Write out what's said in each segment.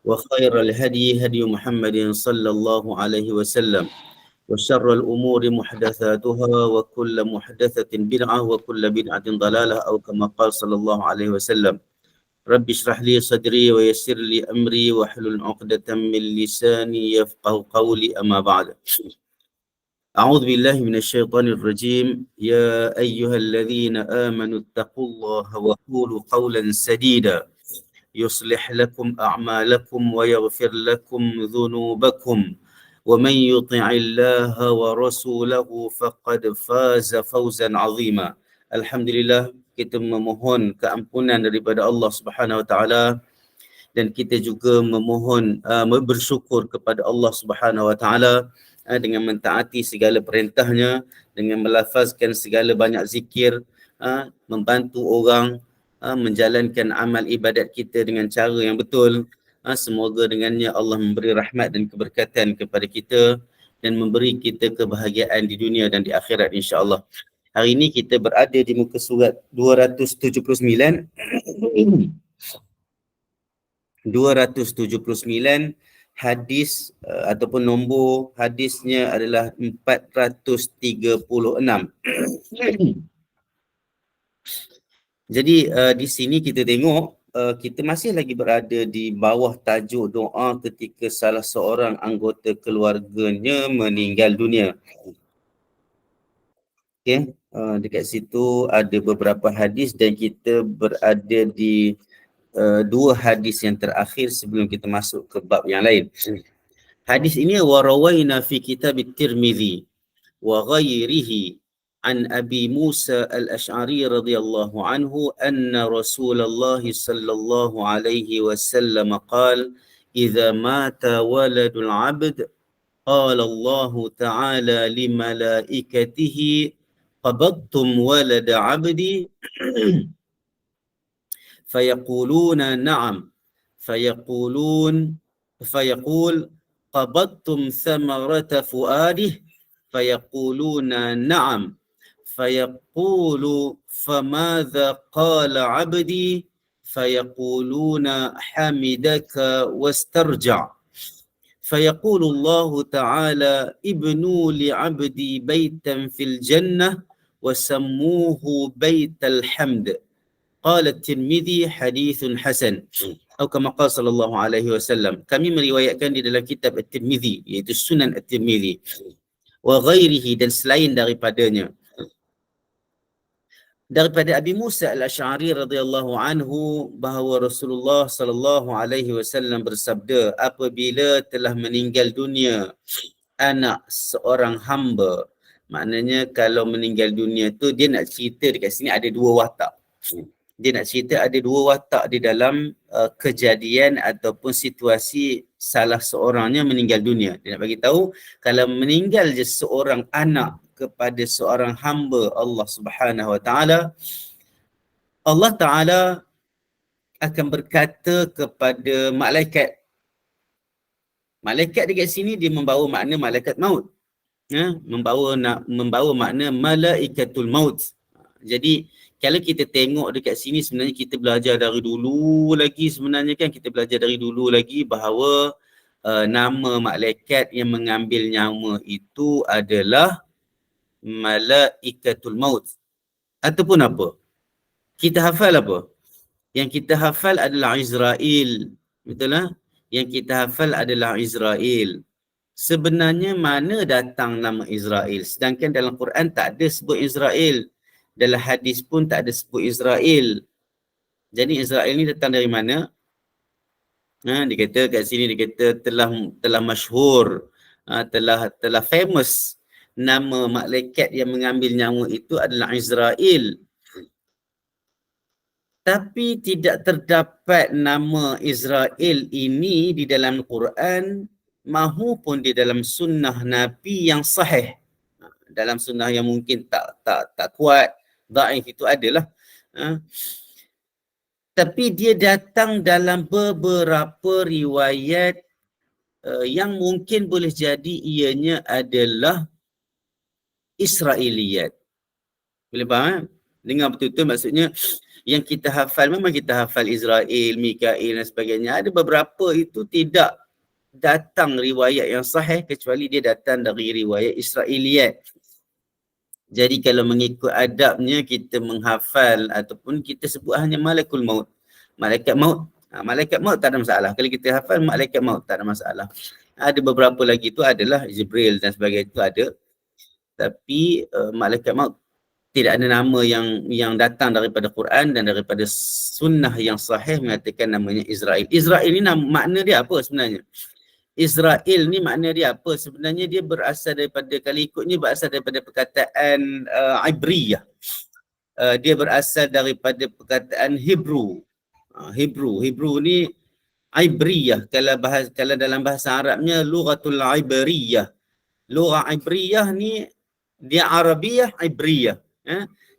وخير الهدي هدي محمد صلى الله عليه وسلم وشر الأمور محدثاتها وكل محدثة بدعة وكل بدعة ضلالة أو كما قال صلى الله عليه وسلم رب اشرح لي صدري ويسر لي أمري واحلل عقدة من لساني يفقه قولي أما بعد أعوذ بالله من الشيطان الرجيم يا أيها الذين آمنوا اتقوا الله وقولوا قولا سديدا يصلح لكم أعمالكم ويغفر لكم ذنوبكم ومن يطع الله ورسوله فقد فاز فوزا عظيما. Alhamdulillah, kita memohon keampunan daripada Allah Subhanahu Wa Taala dan kita juga memohon bersyukur kepada Allah Subhanahu Wa Taala dengan mentaati segala perintahnya, dengan melafazkan segala banyak zikir, membantu orang menjalankan amal ibadat kita dengan cara yang betul. Semoga dengannya Allah memberi rahmat dan keberkatan kepada kita dan memberi kita kebahagiaan di dunia dan di akhirat insya-Allah. Hari ini kita berada di muka surat 279 hadis ataupun nombor hadisnya adalah 436. Jadi di sini kita tengok kita masih lagi berada di bawah tajuk doa ketika salah seorang anggota keluarganya meninggal dunia. Okey, dekat situ ada beberapa hadis dan kita berada di dua hadis yang terakhir sebelum kita masuk ke bab yang lain. Hadis ini warawaina fi kitab at-Tirmizi wa ghairihi عن أبي موسى الأشعري رضي الله عنه أن رسول الله صلى الله عليه وسلم قال إذا مات ولد العبد قال الله تعالى لملائكته قبضتم ولد عبدي فيقولون نعم فيقول قبضتم ثمرة فؤاده فيقولون نعم فيقول فماذا قال عبدي فيقولون حمدك واسترجع فيقول الله تعالى ابنوا لعبدي بيتا في الجنة وسموه بيت الحمد قال الترمذي حديث حسن atau kama qala sallallahu alaihi wasallam. Kami meriwayatkan di dalam kitab At-Tirmizi, iaitu Sunan At-Tirmizi, wa ghairihi, dan selain daripadanya, daripada Abi Musa Al-Asy'ari radhiyallahu anhu bahawa Rasulullah sallallahu alaihi wasallam bersabda, apabila telah meninggal dunia anak seorang hamba, maknanya kalau meninggal dunia tu dia nak cerita dekat sini ada dua watak. Dia nak cerita ada dua watak di dalam kejadian ataupun situasi salah seorangnya meninggal dunia. Dia nak bagi tahu kalau meninggal je seorang anak kepada seorang hamba Allah Subhanahu Wa Taala, Allah Taala akan berkata kepada malaikat. Malaikat dekat sini dia membawa makna malaikat maut. Membawa makna malaikatul maut. Jadi kalau kita tengok dekat sini sebenarnya kita belajar dari dulu lagi bahawa nama malaikat yang mengambil nyawa itu adalah malaikatul maut. Ataupun apa? Kita hafal apa? Yang kita hafal adalah Israel. Betul lah? Yang kita hafal adalah Israel. Sebenarnya mana datang nama Israel? Sedangkan dalam Quran tak ada sebut Israel. Dalam hadis pun tak ada sebut Israel. Jadi Israel ni datang dari mana? Dia kata kat sini, dia kata telah masyhur, telah famous. Nama malaikat yang mengambil nyawa itu adalah Israel. Tapi tidak terdapat nama Israel ini di dalam Quran mahupun di dalam sunnah Nabi yang sahih. Dalam sunnah yang mungkin tak kuat, dhaif itu adalah. Tapi dia datang dalam beberapa riwayat yang mungkin boleh jadi ianya adalah Israiliyat. Boleh faham? Dengar betul-betul maksudnya yang kita hafal, memang kita hafal Israel, Mikail dan sebagainya. Ada beberapa itu tidak datang riwayat yang sahih kecuali dia datang dari riwayat Israiliyat. Jadi kalau mengikut adabnya kita menghafal ataupun kita sebut hanya malakul maut. Malaikat maut. Malaikat maut tak ada masalah. Kalau kita hafal malaikat maut tak ada masalah. Ada beberapa lagi tu adalah Jibril dan sebagainya itu ada. Tapi malaikat maut tidak ada nama yang datang daripada Quran dan daripada sunnah yang sahih mengatakan namanya Israel. Israel ni makna dia apa sebenarnya? Israel ni makna dia apa? Sebenarnya dia berasal daripada, kalau ikutnya berasal daripada perkataan Ibriyah. Dia berasal daripada perkataan Hebrew. Hebrew ni Ibriyah. Kalau dalam bahasa Arabnya lughatul Ibriyah. Lughah Ibriyah ni dia Arabiyah Ibriyah.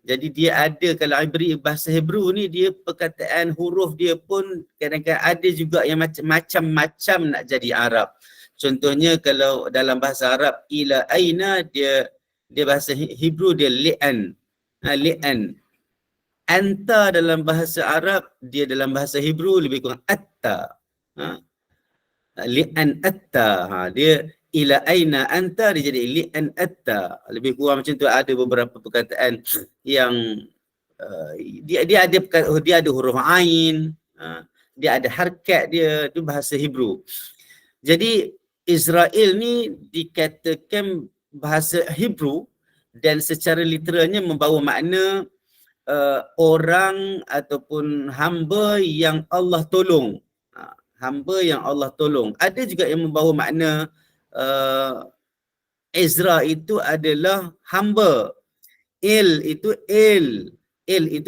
Jadi dia ada, kalau bahasa Hebrew ni dia perkataan huruf dia pun kadang-kadang ada juga yang macam-macam nak jadi Arab. Contohnya kalau dalam bahasa Arab ila aina, dia bahasa Hebrew dia li'an. Li'an. Anta dalam bahasa Arab, dia dalam bahasa Hebrew lebih kurang atta. Li'an atta. Dia ila aina anta, dia jadi li'an atta. Lebih kurang macam tu. Ada beberapa perkataan yang dia ada huruf ain, dia ada harkat dia, tu bahasa Hebrew. Jadi Israel ni dikatakan bahasa Hebrew dan secara literalnya membawa makna orang ataupun hamba yang Allah tolong. Hamba yang Allah tolong. Ada juga yang membawa makna Ezra itu adalah hamba. El itu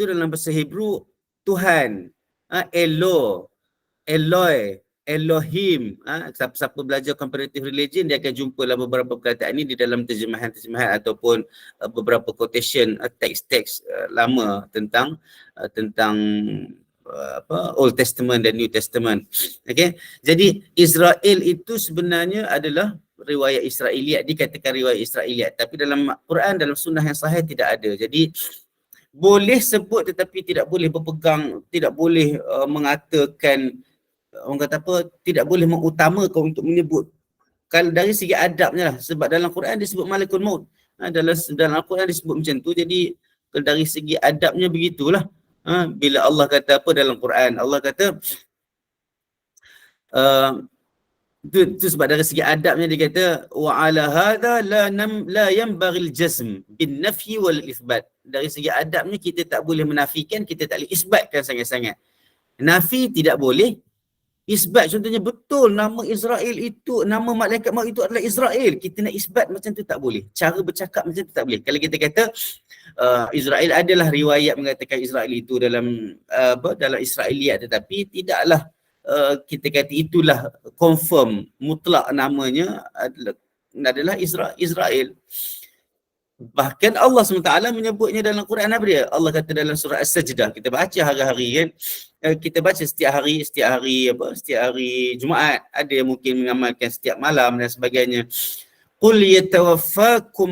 dalam bahasa Hebrew Tuhan. Eloi, Elohim. Siapa belajar comparative religion dia akan jumpa lah beberapa perkataan ini di dalam terjemahan ataupun beberapa quotation teks-teks lama tentang Old Testament dan New Testament. Okay. Jadi Israel itu sebenarnya adalah riwayat Israiliyat, dikatakan riwayat Israiliyat, tapi dalam Quran, dalam sunnah yang sahih tidak ada. Jadi boleh sebut tetapi tidak boleh berpegang, tidak boleh mengatakan, orang kata apa, tidak boleh mengutamakan untuk menyebut. Kalau dari segi adabnya lah, sebab dalam Quran disebut malakul maut. Dalam Al-Quran disebut macam tu, jadi dari segi adabnya begitulah. Bila Allah kata apa dalam Quran, Allah kata itu sebab dari segi adabnya dia kata wa ala hadha la yanbaghi al-jazm bin nafyi wal itsbat. Dari segi adabnya kita tak boleh menafikan, kita tak boleh isbatkan sangat-sangat. Nafi tidak boleh, isbat contohnya betul nama Israel itu, nama malaikat maut itu adalah Israel, kita nak isbat macam tu tak boleh. Cara bercakap macam tu tak boleh. Kalau kita kata Israel, adalah riwayat mengatakan Israel itu dalam dalam Israiliyat, tetapi tidaklah kita kata itulah confirm mutlak namanya adalah Israel. Bahkan Allah SWT menyebutnya dalam Quran apa dia? Allah kata dalam surah As-Sajdah, kita baca hari-hari kan, kita baca setiap hari Jumaat, ada yang mungkin mengamalkan setiap malam dan sebagainya. Qul yatawaffakum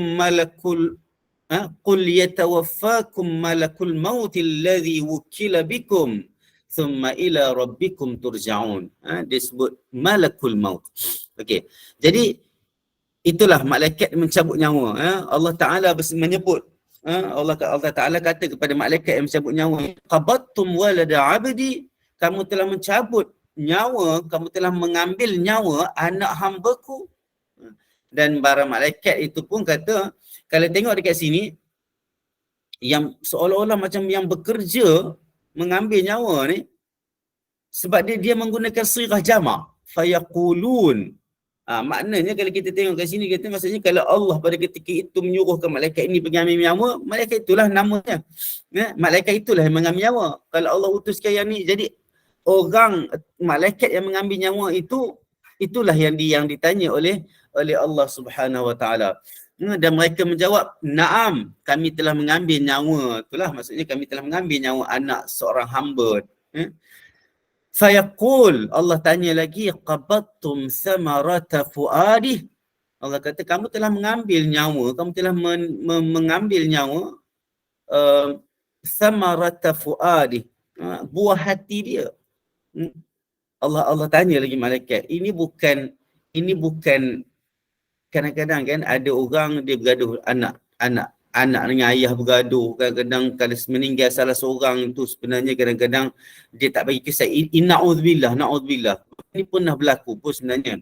malakul maut alladhi wukila bikum thumma ila rabbikum turja'un. Dia sebut malakul maut. Okey. Jadi itulah malaikat mencabut nyawa. Allah Ta'ala menyebut, Allah Ta'ala kata kepada malaikat yang mencabut nyawa, qabattum walada abdi, kamu telah mencabut nyawa, kamu telah mengambil nyawa anak hambaku. Dan para malaikat itu pun kata, kalau tengok dekat sini, yang seolah-olah macam yang bekerja mengambil nyawa ni, sebab dia menggunakan sirah jama', fayaqulun. Maknanya kalau kita tengok kat sini, kata maksudnya kalau Allah pada ketika itu menyuruhkan malaikat ini pergi ambil nyawa, malaikat itulah namanya. Malaikat itulah yang mengambil nyawa. Kalau Allah utuskan yang ni, jadi orang malaikat yang mengambil nyawa itu, itulah yang ditanya oleh Allah Subhanahu Wa Taala. Dan mereka menjawab, "Naam, kami telah mengambil nyawa." Itulah maksudnya kami telah mengambil nyawa anak seorang hamba. Fayaqul, Allah tanya lagi, qabattum samarata fuadih. Allah kata kamu telah mengambil nyawa, kamu telah mengambil nyawa Thamarata fuadi, buah hati dia. Allah tanya lagi malaikat, ini bukan kadang-kadang kan ada orang dia bergaduh, anak dengan ayah bergaduh, kadang-kadang kalau meninggal salah seorang itu sebenarnya kadang-kadang dia tak bagi kisah. Na'udzubillah. Ini pernah berlaku pun sebenarnya.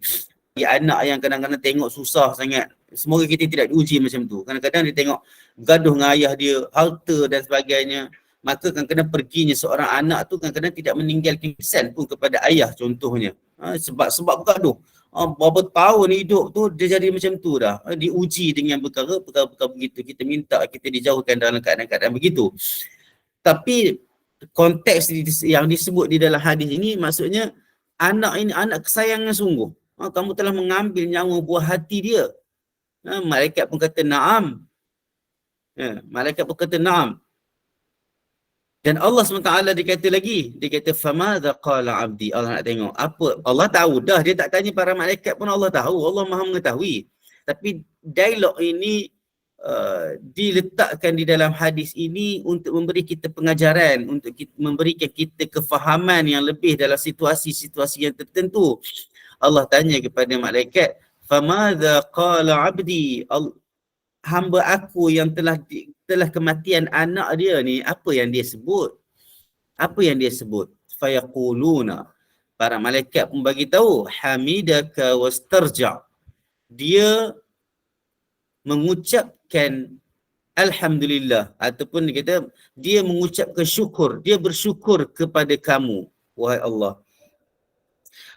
Anak yang kadang-kadang tengok susah sangat, semoga kita tidak diuji macam tu. Kadang-kadang dia tengok bergaduh dengan ayah dia, harta dan sebagainya, maka kadang-kadang perginya seorang anak tu kadang-kadang tidak meninggalkan kesan pun kepada ayah contohnya. Sebab bergaduh. Berapa tahun hidup tu dia jadi macam tu dah. Diuji dengan perkara begitu. Kita minta kita dijauhkan dalam keadaan-keadaan begitu. Tapi konteks yang disebut di dalam hadis ini maksudnya anak ini anak kesayangan sungguh. Kamu telah mengambil nyawa buah hati dia. Malaikat pun kata na'am. Malaikat pun kata na'am. Dan Allah SWT dia kata lagi, dia kata famadha qala abdi. Allah nak tengok apa, Allah tahu dah, dia tak tanya para malaikat pun Allah tahu, Allah Maha mengetahui. Tapi dialog ini diletakkan di dalam hadis ini untuk memberi kita pengajaran, untuk memberikan kita kefahaman yang lebih dalam situasi-situasi yang tertentu. Allah tanya kepada malaikat, famadha qala abdi, hamba aku yang telah kematian anak dia ni, apa yang dia sebut? Fayaquluna, para malaikat pun bagi tahu, hamidaka wastarja. Dia mengucapkan alhamdulillah, ataupun dia kata dia mengucapkan syukur, dia bersyukur kepada kamu wahai Allah.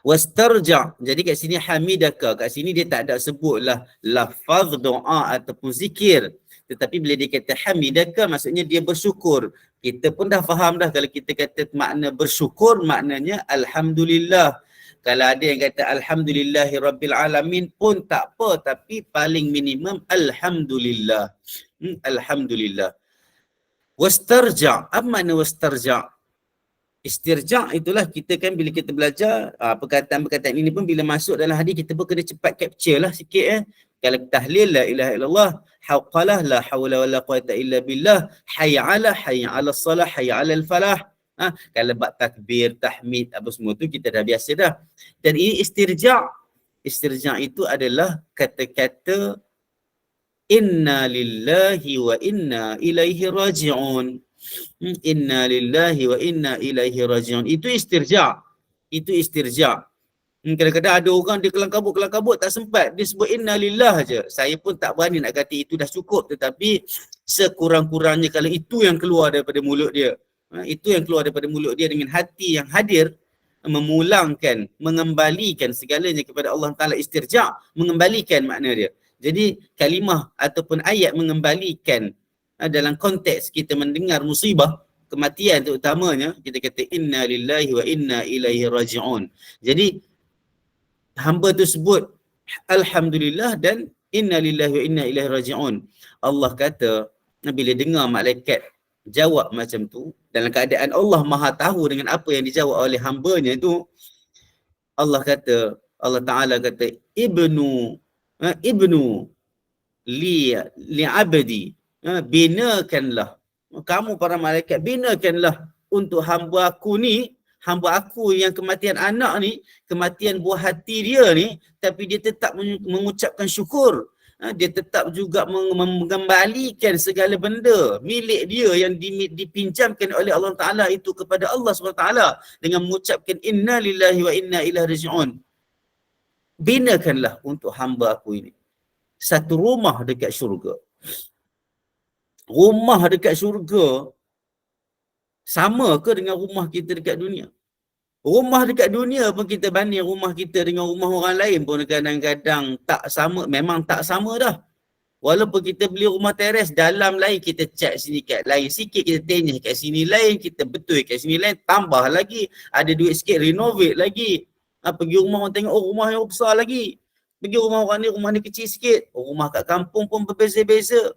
Wastarja, jadi kat sini hamidaka, kat sini dia tak ada sebutlah lafaz doa ataupun zikir, tetapi bila dia kata hamidaka maksudnya dia bersyukur. Kita pun dah faham dah kalau kita kata makna bersyukur maknanya alhamdulillah. Kalau ada yang kata alhamdulillahi rabbil alamin pun tak apa, tapi paling minimum alhamdulillah. Alhamdulillah. Wastarja, apa makna wastarja? Istirja' itulah kita kan bila kita belajar perkataan-perkataan ini pun bila masuk dalam hadis kita pun kena cepat capture lah sikit. Kalau tahlil la ilaha illallah, hauqalah la hawla wala quwata illa billah, hayya 'ala salah, hayya 'alal falah. Kalau bab takbir, tahmid apa semua tu kita dah biasa dah. Dan ini istirja'. Istirja' itu adalah kata-kata inna lillahi wa inna ilaihi raji'un. Inna lillahi wa inna ilaihi raji'un. Itu istirja'. Kadang-kadang ada orang dia kelang kabut tak sempat, dia sebut inna lillah je. Saya pun tak berani nak kata itu dah cukup, tetapi sekurang-kurangnya kalau itu yang keluar daripada mulut dia, itu yang keluar daripada mulut dia dengan hati yang hadir, memulangkan, mengembalikan segalanya kepada Allah Ta'ala. Istirja', mengembalikan makna dia. Jadi kalimah ataupun ayat mengembalikan dalam konteks kita mendengar musibah, kematian terutamanya, kita kata inna lillahi wa inna ilaihi raji'un. Jadi hamba tu sebut alhamdulillah dan inna lillahi wa inna ilaihi raji'un. Allah kata bila dengar malaikat jawab macam tu, dalam keadaan Allah Maha tahu dengan apa yang dijawab oleh hambanya tu, Allah Ta'ala kata ibnu li abdi, binakanlah kamu para malaikat, binakanlah untuk hamba aku ni, hamba aku yang kematian anak ni, kematian buah hati dia ni, tapi dia tetap mengucapkan syukur. Dia tetap juga mengembalikan segala benda milik dia yang dipinjamkan oleh Allah Ta'ala itu kepada Allah SWT dengan mengucapkan inna lillahi wa inna ilaihi raji'un. Binakanlah untuk hamba aku ini satu rumah dekat syurga. Rumah dekat syurga sama ke dengan rumah kita dekat dunia? Rumah dekat dunia pun kita banding rumah kita dengan rumah orang lain pun kadang-kadang tak sama, memang tak sama dah. Walaupun kita beli rumah teres, dalam lain kita cat sini kat lain sikit, kita tenyah kat sini lain, kita betul kat sini lain, tambah lagi, ada duit sikit renovate lagi. Pergi rumah orang tengok, oh rumah yang besar lagi. Pergi rumah ni kecil sikit. Oh, rumah kat kampung pun berbeza-beza.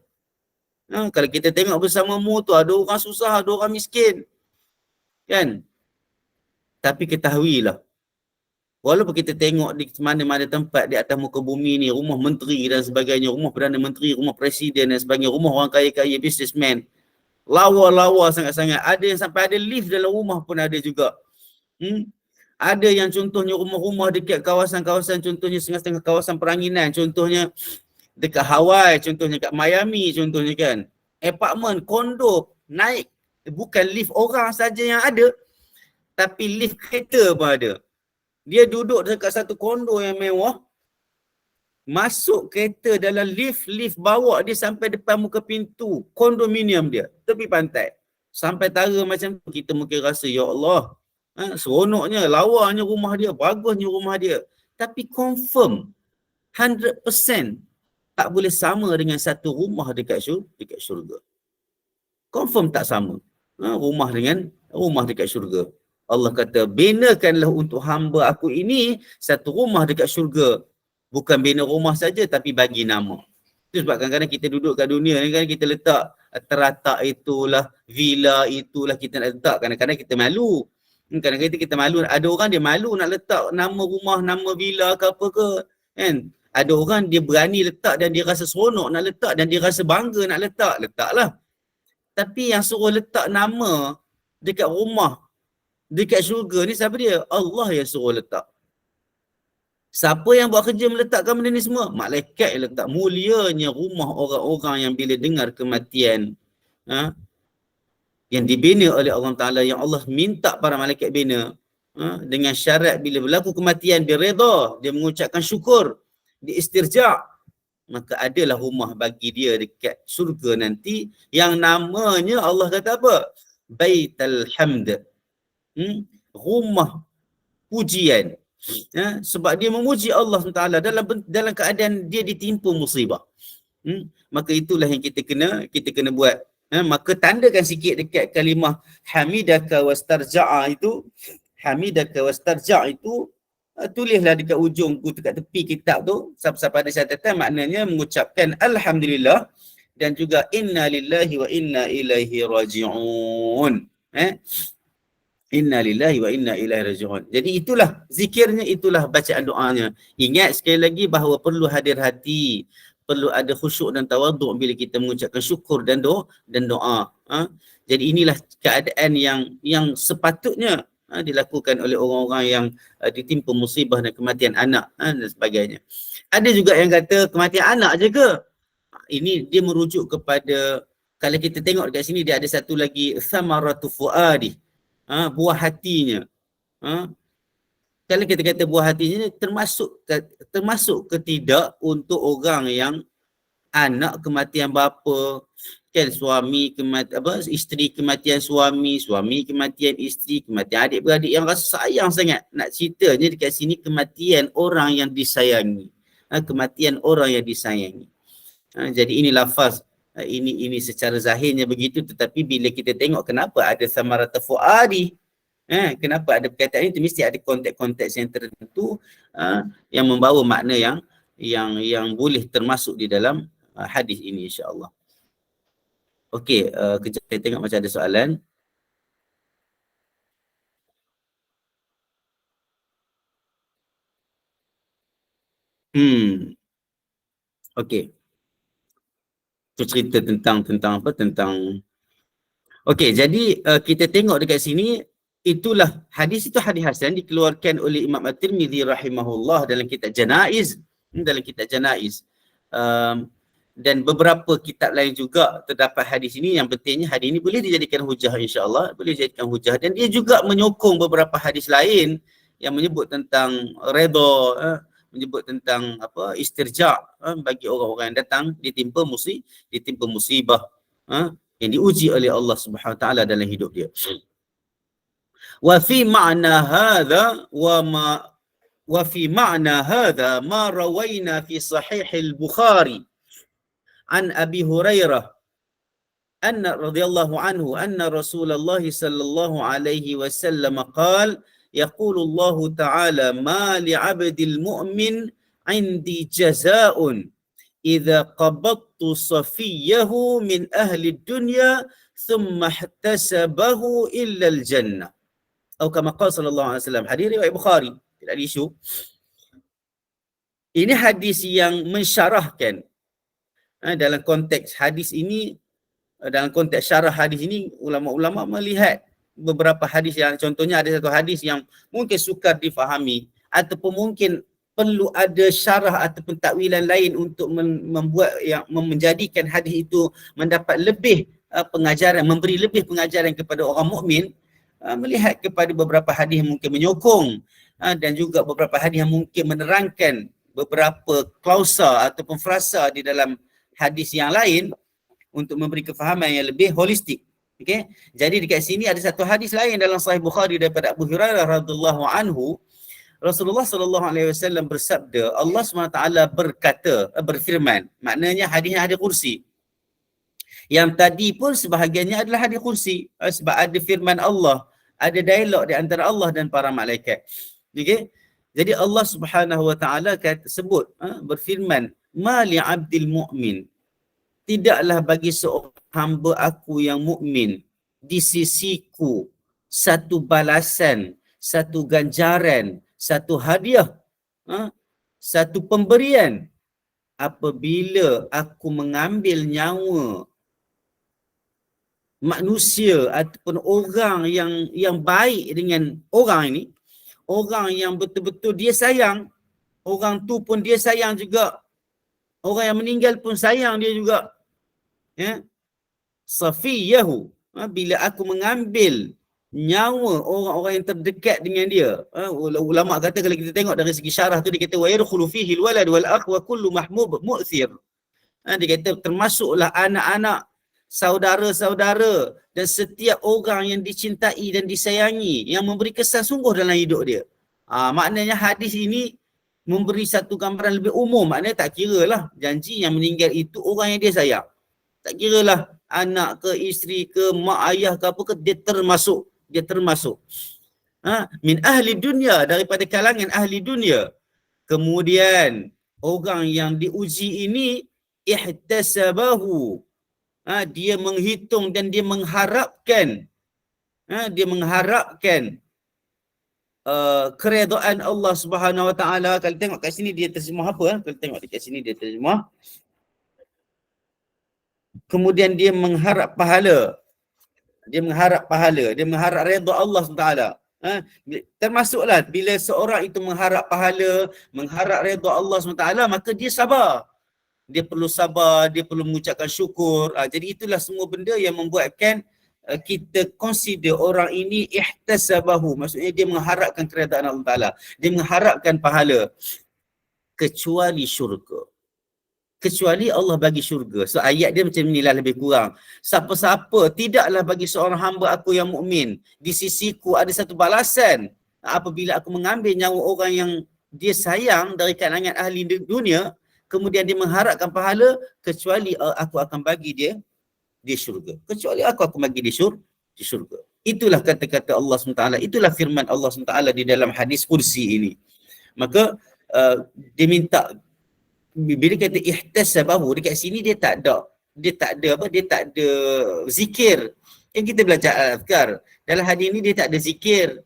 Kalau kita tengok bersamamu tu, ada orang susah, ada orang miskin. Kan? Tapi ketahuilah, walaupun kita tengok di mana-mana tempat di atas muka bumi ni, rumah menteri dan sebagainya, rumah Perdana Menteri, rumah Presiden dan sebagainya, rumah orang kaya-kaya, businessman, Lawa-lawa sangat-sangat. Ada yang sampai ada lift dalam rumah pun ada juga. Ada yang contohnya rumah-rumah dekat kawasan-kawasan, contohnya setengah-setengah kawasan peranginan, contohnya dekat Hawaii, contohnya kat Miami, contohnya kan. Apartment, kondo, naik. Bukan lift orang saja yang ada, tapi lift kereta pun ada. Dia duduk dekat satu kondo yang mewah, masuk kereta dalam lift bawa dia sampai depan muka pintu kondominium dia, tepi pantai. Sampai tara macam tu, kita mungkin rasa, ya Allah, seronoknya, lawanya rumah dia, bagusnya rumah dia. Tapi confirm, 100% tak boleh sama dengan satu rumah dekat syurga. Confirm tak sama. Rumah dengan rumah dekat syurga. Allah kata, binakanlah untuk hamba aku ini satu rumah dekat syurga. Bukan bina rumah saja, tapi bagi nama. Itu sebab kadang-kadang kita duduk kat dunia ni kan, kita letak teratak itulah, villa itulah kita nak letak. Kadang-kadang kita malu. Kadang-kadang kita malu. Ada orang dia malu nak letak nama rumah, nama villa ke apa ke. Kan? Ada orang dia berani letak dan dia rasa seronok nak letak dan dia rasa bangga nak letak. Letaklah. Tapi yang suruh letak nama dekat rumah, dekat syurga ni siapa dia? Allah yang suruh letak. Siapa yang buat kerja meletakkan benda ni semua? Malaikat yang letak. Mulianya rumah orang-orang yang bila dengar kematian, yang dibina oleh Allah Ta'ala, yang Allah minta para malaikat bina, dengan syarat bila berlaku kematian, dia reda, dia mengucapkan syukur, dia istirja', maka adalah rumah bagi dia dekat syurga nanti, yang namanya Allah kata apa? Baitul Hamd. Rumah pujian. Sebab dia memuji Allah SWT dalam keadaan dia ditimpa musibah. Maka itulah yang kita kena buat. Maka tandakan sikit dekat kalimah hamidaka wastarja'a itu. Hamidaka wastarja' itu, tulislah dekat ujung tu, dekat tepi kitab tu, siapa-siapa ada catatan, maknanya mengucapkan alhamdulillah dan juga inna lillahi wa inna ilaihi raji'un. Inna lillahi wa inna ilaihi raji'un. Jadi itulah zikirnya, itulah bacaan doanya. Ingat sekali lagi bahawa perlu hadir hati, perlu ada khusyuk dan tawaduk bila kita mengucapkan syukur dan doa. Jadi inilah keadaan yang sepatutnya dilakukan oleh orang-orang yang ditimpa musibah dan kematian anak dan sebagainya. Ada juga yang kata kematian anak je ke? Ini dia merujuk kepada, kalau kita tengok dekat sini dia ada satu lagi, thamaratu fuadi, buah hatinya. Kalau kita kata buah hatinya, termasuk ke tidak untuk orang yang anak kematian bapa, kan, suami kematian, isteri kematian suami, suami kematian isteri, kematian adik-beradik yang rasa sayang sangat. Nak ceritanya dekat sini kematian orang yang disayangi. Kematian orang yang disayangi. Jadi ini lafaz, ini secara zahirnya begitu, tetapi bila kita tengok kenapa ada samarata fuadi, kenapa ada perkataan itu, mesti ada konteks-konteks yang tertentu yang membawa makna yang boleh termasuk di dalam hadis ini, insya-Allah. Okey, kejap saya tengok macam ada soalan. Okey. Tu cerita tentang apa? Tentang okey, jadi kita tengok dekat sini, itulah hadis itu hadis hasan, dikeluarkan oleh Imam At-Tirmizi rahimahullah dalam kitab Janaiz, dan beberapa kitab lain juga terdapat hadis ini. Yang pentingnya hadis ini boleh dijadikan hujah, insya-Allah, boleh dijadikan hujah, dan dia juga menyokong beberapa hadis lain yang menyebut tentang redha, menyebut tentang apa, istirja' bagi orang-orang yang datang ditimpa musibah, yang diuji oleh Allah Subhanahu Wa Taala dalam hidup dia. Wa fi ma'na hadha ma rawaina fi sahih al-Bukhari an Abi Hurairah anna radhiyallahu anhu anna Rasulullah sallallahu alaihi wasallam qala yaqulu Allah ta'ala ma li'abdil mu'min 'indi jazaa'un idza qabadtu safiyahu min ahli dunya thumma ihtasabahu illa al-jannah. Atau kama qala sallallahu alaihi wasallam. Hadis riwayat Bukhari, tidak ada isu. Ini hadis yang mensyarahkan dalam konteks hadis ini, dalam konteks syarah hadis ini, ulama-ulama melihat beberapa hadis yang contohnya ada satu hadis yang mungkin sukar difahami ataupun mungkin perlu ada syarah ataupun takwilan lain untuk membuat yang menjadikan hadis itu mendapat lebih pengajaran, memberi lebih pengajaran kepada orang mukmin, melihat kepada beberapa hadis yang mungkin menyokong dan juga beberapa hadis yang mungkin menerangkan beberapa klausa ataupun frasa di dalam hadis yang lain untuk memberi kefahaman yang lebih holistik. Okey. Jadi dekat sini ada satu hadis lain dalam Sahih Bukhari daripada Abu Hurairah radhiyallahu anhu. Rasulullah sallallahu alaihi wasallam bersabda, Allah SWT berfirman. Maknanya hadisnya hadis kursi. Yang tadi pun sebahagiannya adalah hadis kursi sebab ada firman Allah, ada dialog di antara Allah dan para malaikat. Okey. Jadi Allah Subhanahu wa taala sebut berfirman, "Ma li 'abdil mu'min." Tidaklah bagi seorang hamba aku yang mukmin di sisiku satu balasan, satu ganjaran, satu hadiah, satu pemberian apabila aku mengambil nyawa manusia ataupun orang yang baik dengan orang ini, orang yang betul-betul dia sayang, orang tu pun dia sayang juga, orang yang meninggal pun sayang dia juga. Ya. Safiyahu, bila aku mengambil nyawa orang-orang yang terdekat dengan dia. Ulama kata kalau kita tengok dari segi syarah tu, dia kata wa yadkhulu fihi alwalad wal akh wa kullu mahmub mu'thir. Dia kata termasuklah anak-anak, saudara-saudara dan setiap orang yang dicintai dan disayangi, yang memberi kesan sungguh dalam hidup dia. Maknanya hadis ini memberi satu gambaran lebih umum. Maknanya tak kira lah janji yang meninggal itu orang yang dia sayang. Tak kira lah anak ke, isteri ke, mak ayah ke apa ke, dia termasuk. Min ahli dunia, daripada kalangan ahli dunia. Kemudian orang yang diuji ini ihtasabahu, dia menghitung dan dia mengharapkan keredaan Allah Subhanahu wa taala. Kalau tengok kat sini dia terjemah apa? Kalau tengok dekat sini dia terjemah, kemudian dia mengharap pahala. Dia mengharap redha Allah SWT. Termasuklah bila seorang itu mengharap pahala, mengharap redha Allah SWT, maka dia sabar. Dia perlu sabar, dia perlu mengucapkan syukur. Jadi itulah semua benda yang membuatkan kita consider orang ini ihtasabahu. Maksudnya dia mengharapkan keredaan Allah Ta'ala. Dia mengharapkan pahala. Kecuali syurga. Kecuali Allah bagi syurga. So ayat dia macam inilah lebih kurang. Siapa-siapa tidaklah bagi seorang hamba aku yang mukmin di sisiku ada satu balasan apabila aku mengambil nyawa orang yang dia sayang dari kalangan ahli dunia, kemudian dia mengharapkan pahala, kecuali aku akan bagi dia syurga. Kecuali aku akan bagi dia syurga. Itulah kata-kata Allah SWT. Itulah firman Allah SWT di dalam hadis kursi ini. Maka dia minta, bila kata ihtasabahu, dekat sini dia tak ada zikir. Yang kita belajar al-azkar. Dalam hadis ini dia tak ada zikir.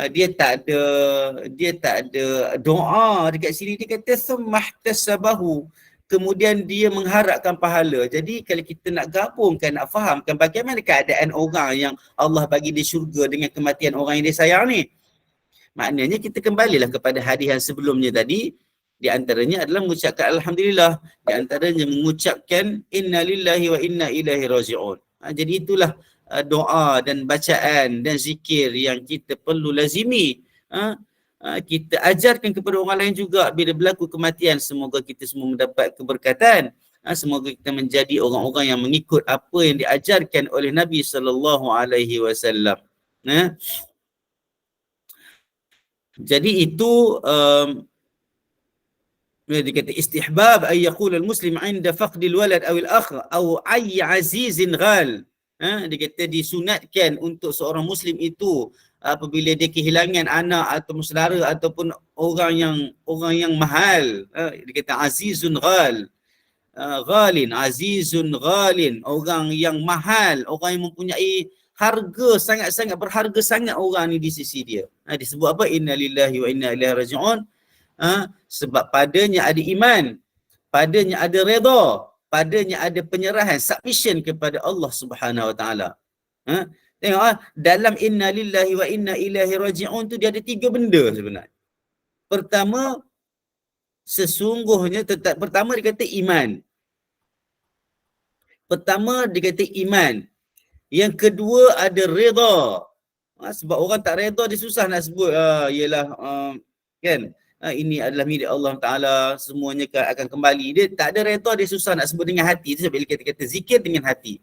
Dia tak ada doa. Dekat sini dia kata summahtasabahu. Kemudian dia mengharapkan pahala. Jadi kalau kita nak gabungkan, nak fahamkan bagaimana keadaan orang yang Allah bagi dia syurga dengan kematian orang yang dia sayang ni, maknanya kita kembalilah kepada hadis yang sebelumnya tadi. Di antaranya adalah mengucapkan alhamdulillah, di antaranya mengucapkan inna lillahi wa inna ilaihi raji'un. Jadi itulah doa dan bacaan dan zikir yang kita perlu lazimi. Kita ajarkan kepada orang lain juga bila berlaku kematian. Semoga kita semua mendapat keberkatan. Semoga kita menjadi orang-orang yang mengikut apa yang diajarkan oleh Nabi sallallahu alaihi wasallam. Jadi itu dia kata istihbab ay yaqul al-muslim 'inda faqd al-walad aw al-akh aw ay azizin ghal. Dia kata disunatkan untuk seorang muslim itu apabila dia kehilangan anak atau saudara ataupun orang yang mahal. Dia kata azizun ghal. Ghalin, azizun ghalin, orang yang mahal, orang yang mempunyai harga, sangat-sangat berharga sangat orang ni di sisi dia. Disebut apa? Inna lillahi wa inna ilaihi raji'un. Sebab padanya ada iman, padanya ada redha, padanya ada penyerahan, submission kepada Allah Subhanahu Wa Taala. Tengok dalam inna lillahi wa inna ilaihi raji'un tu dia ada 3 benda sebenarnya. Pertama, sesungguhnya pertama dia kata iman. Pertama dia kata iman. Yang kedua ada redha. Sebab orang tak redha dia susah nak sebut kan, ini adalah milik Allah Ta'ala, semuanya akan kembali. Dia tak ada redha, dia susah nak sebut dengan hati. Itu sebab dia kata zikir dengan hati.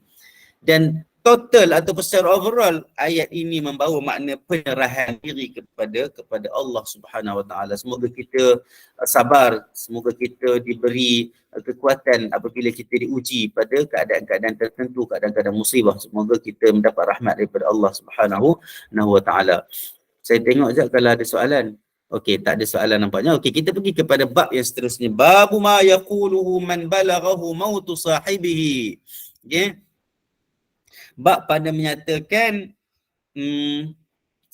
Dan total atau secara overall ayat ini membawa makna penyerahan diri kepada Allah Subhanahu Wa Taala. Semoga kita sabar, semoga kita diberi kekuatan apabila kita diuji pada keadaan-keadaan tertentu, keadaan-keadaan musibah. Semoga kita mendapat rahmat daripada Allah Subhanahu Wa Taala. Saya tengok sekejap kalau ada soalan. Okey, tak ada soalan nampaknya. Okey, kita pergi kepada bab yang seterusnya. Babu ma yaquluhu man balaghahu mautu sahibihi. Okey. Bab pada menyatakan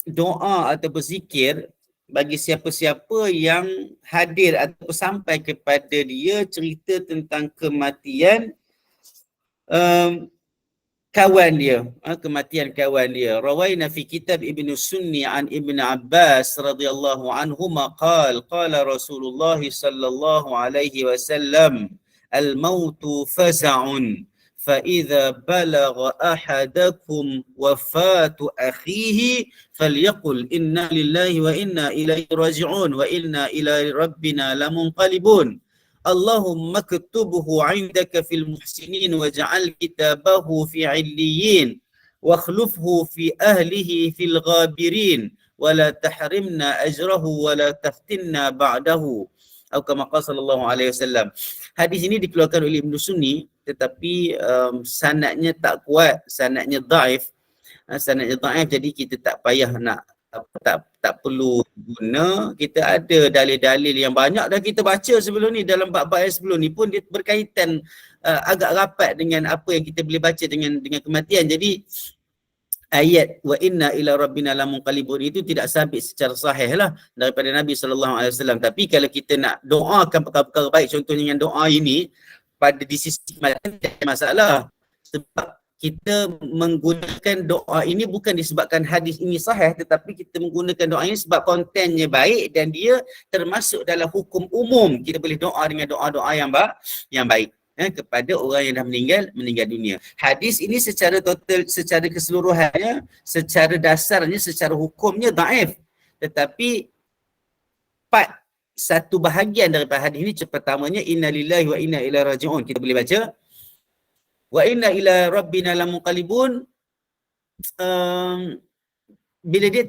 doa atau berzikir bagi siapa-siapa yang hadir atau sampai kepada dia cerita tentang kematian kawan dia, kematian kawan dia. Rawaina fi kitab Ibn Sunni an Ibn Abbas radhiyallahu anhuma qala Rasulullah sallallahu alaihi wasallam al-mautu faza'un فَإِذَا بَلَغَ أَحَدَكُمْ وَفَاةُ أَخِيهِ فَلْيَقُلْ إِنَّا لِلَّهِ وَإِنَّا إِلَيْهِ رَاجِعُونَ وَإِنَّا إِلَى رَبِّنَا لَمُنْقَلِبُونَ اللهم اكتبه عندك في المحسنين واجعل كتابه في عليين واخلفه في أهله في الغابرين ولا تحرمنا أجره ولا تفتنا بعده atau kama qala sallallahu alaihi wasallam. Hadis ini dikeluarkan oleh Ibn Sunni tetapi sanadnya tak kuat, sanadnya dhaif. Sanadnya dhaif, jadi kita tak payah nak tak perlu guna. Kita ada dalil-dalil yang banyak dah kita baca sebelum ni, dalam bab-bab yang sebelum ni pun dia berkaitan agak rapat dengan apa yang kita boleh baca dengan kematian. Jadi ayat wa inna ila rabbina lamunqalibun itu tidak sabit secara sahih lah daripada Nabi SAW. Tapi kalau kita nak doakan perkara-perkara baik, contohnya dengan doa ini, di sisi kematian tidak ada masalah. Sebab kita menggunakan doa ini bukan disebabkan hadis ini sahih, tetapi kita menggunakan doa ini sebab kontennya baik dan dia termasuk dalam hukum umum. Kita boleh doa dengan doa-doa yang baik kepada orang yang dah meninggal dunia. Hadis ini secara total, secara keseluruhannya, secara dasarnya, secara hukumnya dhaif. Tetapi satu bahagian daripada hadis ini, pertamanya inna lillahi wa inna ilaihi raji'un. Kita boleh baca wa inna ila rabbina lamunqalibun. Bila dia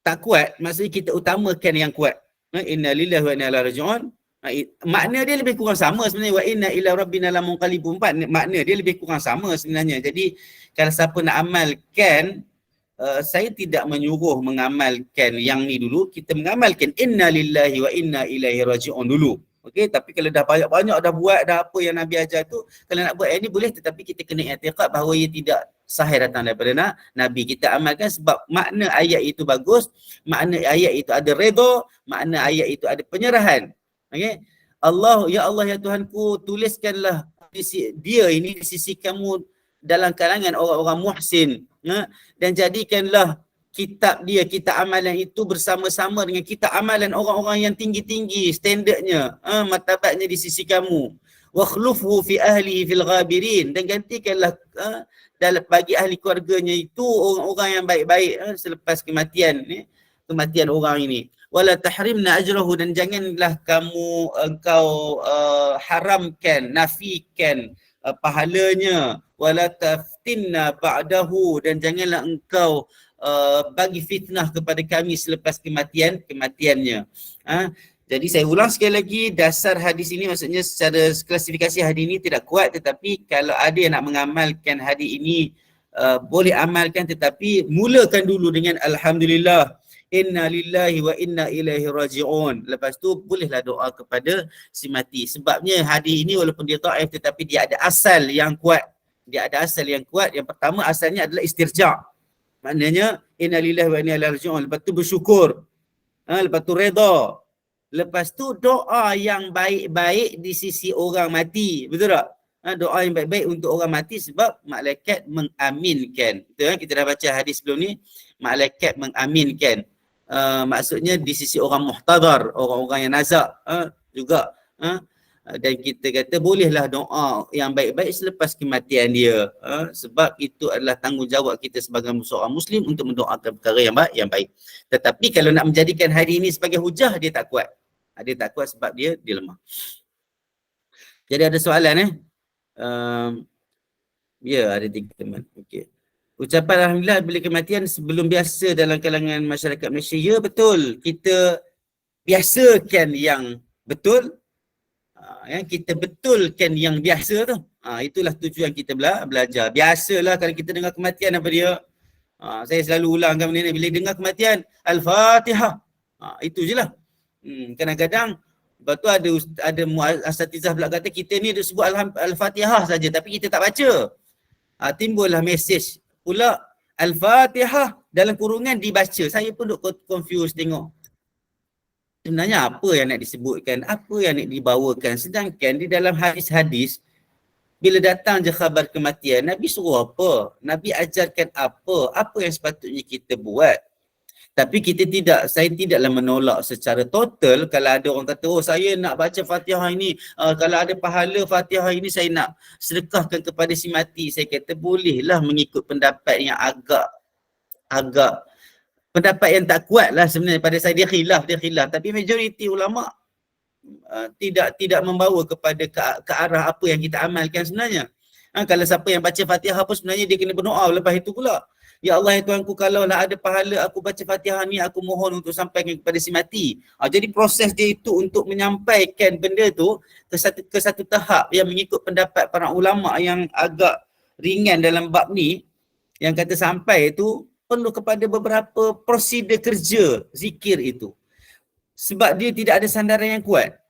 tak kuat, maksudnya kita utamakan yang kuat. Inna lillahi wa inna ilaihi raji'un. Makna dia lebih kurang sama sebenarnya. Wa inna ila rabbina lamunqalibun. Makna dia lebih kurang sama sebenarnya. Jadi kalau siapa nak amalkan, saya tidak menyuruh mengamalkan yang ni dulu. Kita mengamalkan inna lillahi wa inna ilaihi raji'un dulu. Okey, tapi kalau dah banyak-banyak dah buat dah apa yang Nabi ajar tu, kalau nak buat ini boleh, tetapi kita kena i'tiqad bahawa ia tidak sahih datang daripada Nabi. Kita amalkan sebab makna ayat itu bagus, makna ayat itu ada redha, makna ayat itu ada penyerahan. Okey. Ya Allah ya Tuhanku, tuliskanlah dia ini di sisi kamu dalam kalangan orang-orang muhsin, dan jadikanlah kitab dia, kitab amalan itu bersama-sama dengan kitab amalan orang-orang yang tinggi-tinggi standardnya, martabatnya di sisi kamu. Wa khlufuhu fi ahlihi fil ghabirin, dan gantikanlah dalam bagi ahli keluarganya itu orang-orang yang baik-baik selepas kematian orang ini. Wala tahrimna ajrahu, dan janganlah engkau haramkan, nafikan pahalanya. Wala taftinna ba'dahu, dan janganlah engkau bagi fitnah kepada kami selepas kematiannya. Jadi saya ulang sekali lagi, dasar hadis ini maksudnya secara klasifikasi hadis ini tidak kuat, tetapi kalau ada yang nak mengamalkan hadis ini boleh amalkan, tetapi mulakan dulu dengan alhamdulillah, inna lillahi wa inna ilaihi raji'un. Lepas tu bolehlah doa kepada si mati. Sebabnya hadis ini walaupun dia dhaif, tetapi dia ada asal yang kuat. Yang pertama asalnya adalah istirja'. Maknanya inna lillahi wa inna ilaihi raji'un. Lepas tu bersyukur. Lepas tu redha. Lepas tu doa yang baik-baik di sisi orang mati. Betul tak? Doa yang baik-baik untuk orang mati sebab malaikat mengaminkan. Betul kan? Kita dah baca hadis sebelum ni. Malaikat mengaminkan. Maksudnya di sisi orang muhtadar, orang-orang yang nazak juga. Dan kita kata bolehlah doa yang baik-baik selepas kematian dia. Sebab itu adalah tanggungjawab kita sebagai seorang Muslim untuk mendoakan perkara yang baik. Tetapi kalau nak menjadikan hari ini sebagai hujah, dia tak kuat. Dia tak kuat sebab dia lemah. Jadi ada soalan ya, ada 3 teman. Okey. Ucapan Alhamdulillah bila kematian sebelum biasa dalam kalangan masyarakat Malaysia. Ya, betul. Kita biasakan yang betul. Kita betulkan yang biasa tu. Itulah tujuan kita belajar. Biasalah kalau kita dengar kematian apa dia. Saya selalu ulangkan benda ni. Bila dengar kematian, Al-Fatihah. Itu je lah. Kadang-kadang lepas tu ada asatizah pula kata kita ni dia sebut Al-Fatihah saja tapi kita tak baca. Timbullah mesej pula Al-Fatihah dalam kurungan dibaca. Saya pun duk confused tengok. Sebenarnya apa yang nak disebutkan, apa yang nak dibawakan. Sedangkan di dalam hadis-hadis, bila datang je khabar kematian, Nabi suruh apa? Nabi ajarkan apa yang sepatutnya kita buat. Tapi saya tidaklah menolak secara total kalau ada orang kata, oh saya nak baca Fatihah ini, kalau ada pahala Fatihah ini saya nak sedekahkan kepada si mati. Saya kata bolehlah mengikut pendapat yang agak pendapat yang tak kuat lah sebenarnya pada saya. Dia khilaf. Tapi majoriti ulama tidak membawa kepada ke arah apa yang kita amalkan sebenarnya. Kalau siapa yang baca Fatihah pun sebenarnya dia kena berdoa lepas itu pula. Ya Allah, ya Tuhanku, kalau lah ada pahala aku baca Fatihah ni, aku mohon untuk sampaikan kepada si mati. Jadi proses dia itu untuk menyampaikan benda tu ke satu tahap yang mengikut pendapat para ulama yang agak ringan dalam bab ni, yang kata sampai itu perlu kepada beberapa prosedur kerja zikir itu. Sebab dia tidak ada sandaran yang kuat.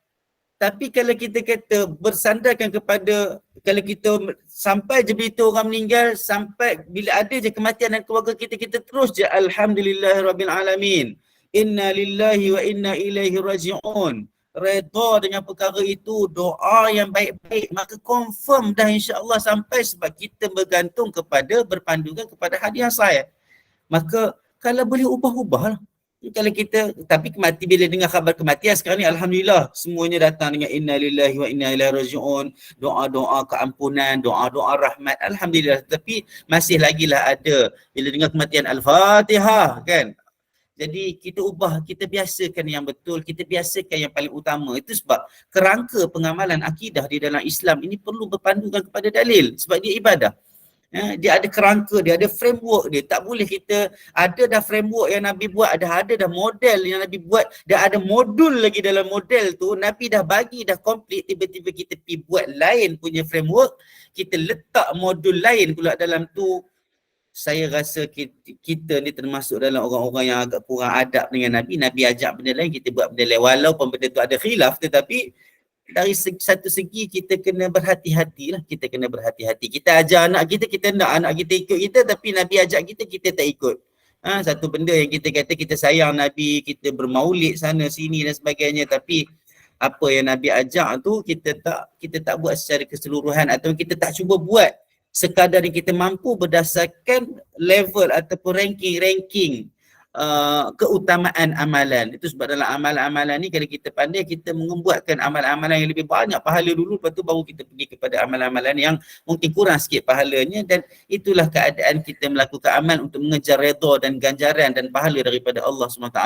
Tapi kalau kita kata bersandarkan kepada, kalau kita sampai je berita orang meninggal, sampai bila ada je kematian dan keluarga kita, kita terus je Alhamdulillahirrabbilalamin. Inna lillahi wa inna ilaihi raji'un. Redha dengan perkara itu, doa yang baik-baik, maka confirm dah insya-Allah sampai sebab kita bergantung kepada, berpandukan kepada hadis yang sahih. Maka kalau boleh ubah-ubahlah. Kalau kita, tapi bila dengar khabar kematian sekarang ni alhamdulillah semuanya datang dengan inna lillahi wa inna ilaihi raji'un, doa-doa keampunan, doa-doa rahmat, alhamdulillah. Tapi masih lagi lah ada bila dengar kematian Al-Fatihah kan. Jadi kita ubah, kita biasakan yang betul, kita biasakan yang paling utama. Itu sebab kerangka pengamalan akidah di dalam Islam ini perlu berpandukan kepada dalil sebab dia ibadah. Dia ada kerangka, dia ada framework dia. Tak boleh kita ada dah framework yang Nabi buat, ada dah model yang Nabi buat, dah ada modul lagi dalam model tu, Nabi dah bagi dah komplit, tiba-tiba kita pergi buat lain punya framework, kita letak modul lain pula dalam tu. Saya rasa kita ni termasuk dalam orang-orang yang agak kurang adab dengan Nabi. Nabi ajak benda lain, kita buat benda lain. Walaupun benda tu ada khilaf, tetapi dari satu segi kita kena berhati-hati lah. Kita kena berhati-hati. Kita ajar anak kita, kita nak anak kita ikut kita, tapi Nabi ajak kita, kita tak ikut. Satu benda yang kita kata kita sayang Nabi, kita bermaulid sana sini dan sebagainya, tapi apa yang Nabi ajak tu kita tak buat secara keseluruhan, atau kita tak cuba buat sekadar yang kita mampu berdasarkan level ataupun ranking keutamaan amalan. Itu sebab dalam amalan-amalan ni kalau kita pandai, kita membuatkan amalan-amalan yang lebih banyak pahala dulu, lepas tu baru kita pergi kepada amalan-amalan yang mungkin kurang sikit pahalanya. Dan itulah keadaan kita melakukan amal untuk mengejar redha dan ganjaran dan pahala daripada Allah SWT.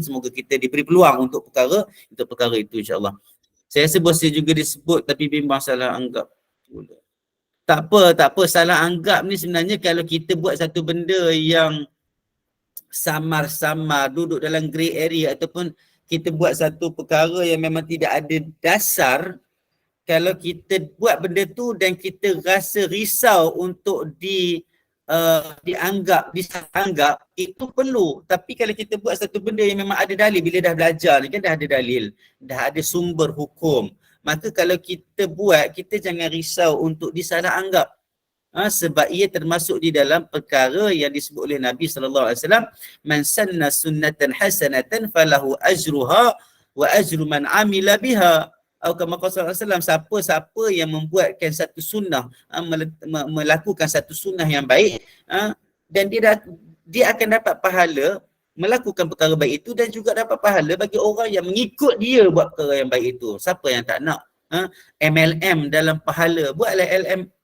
Semoga kita diberi peluang untuk perkara itu insya-Allah. Saya rasa boleh juga disebut, tapi bimbang salah anggap. Tak apa, salah anggap ni sebenarnya kalau kita buat satu benda yang samar-samar, duduk dalam grey area, ataupun kita buat satu perkara yang memang tidak ada dasar. Kalau kita buat benda tu dan kita rasa risau untuk dianggap, itu perlu. Tapi kalau kita buat satu benda yang memang ada dalil, bila dah belajar ni kan dah ada dalil, dah ada sumber hukum, maka kalau kita buat, kita jangan risau untuk disalah anggap. Sebab ia termasuk di dalam perkara yang disebut oleh Nabi SAW, man sanna sunnatan hasanatan falahu ajruha wa ajru man amila biha. Atau kama qala sallallahu alaihi wasallam, siapa yang membuatkan satu sunnah, melakukan satu sunnah yang baik, dan dia akan dapat pahala melakukan perkara baik itu, dan juga dapat pahala bagi orang yang mengikut dia buat perkara yang baik itu. Siapa yang tak nak MLM dalam pahala? Buatlah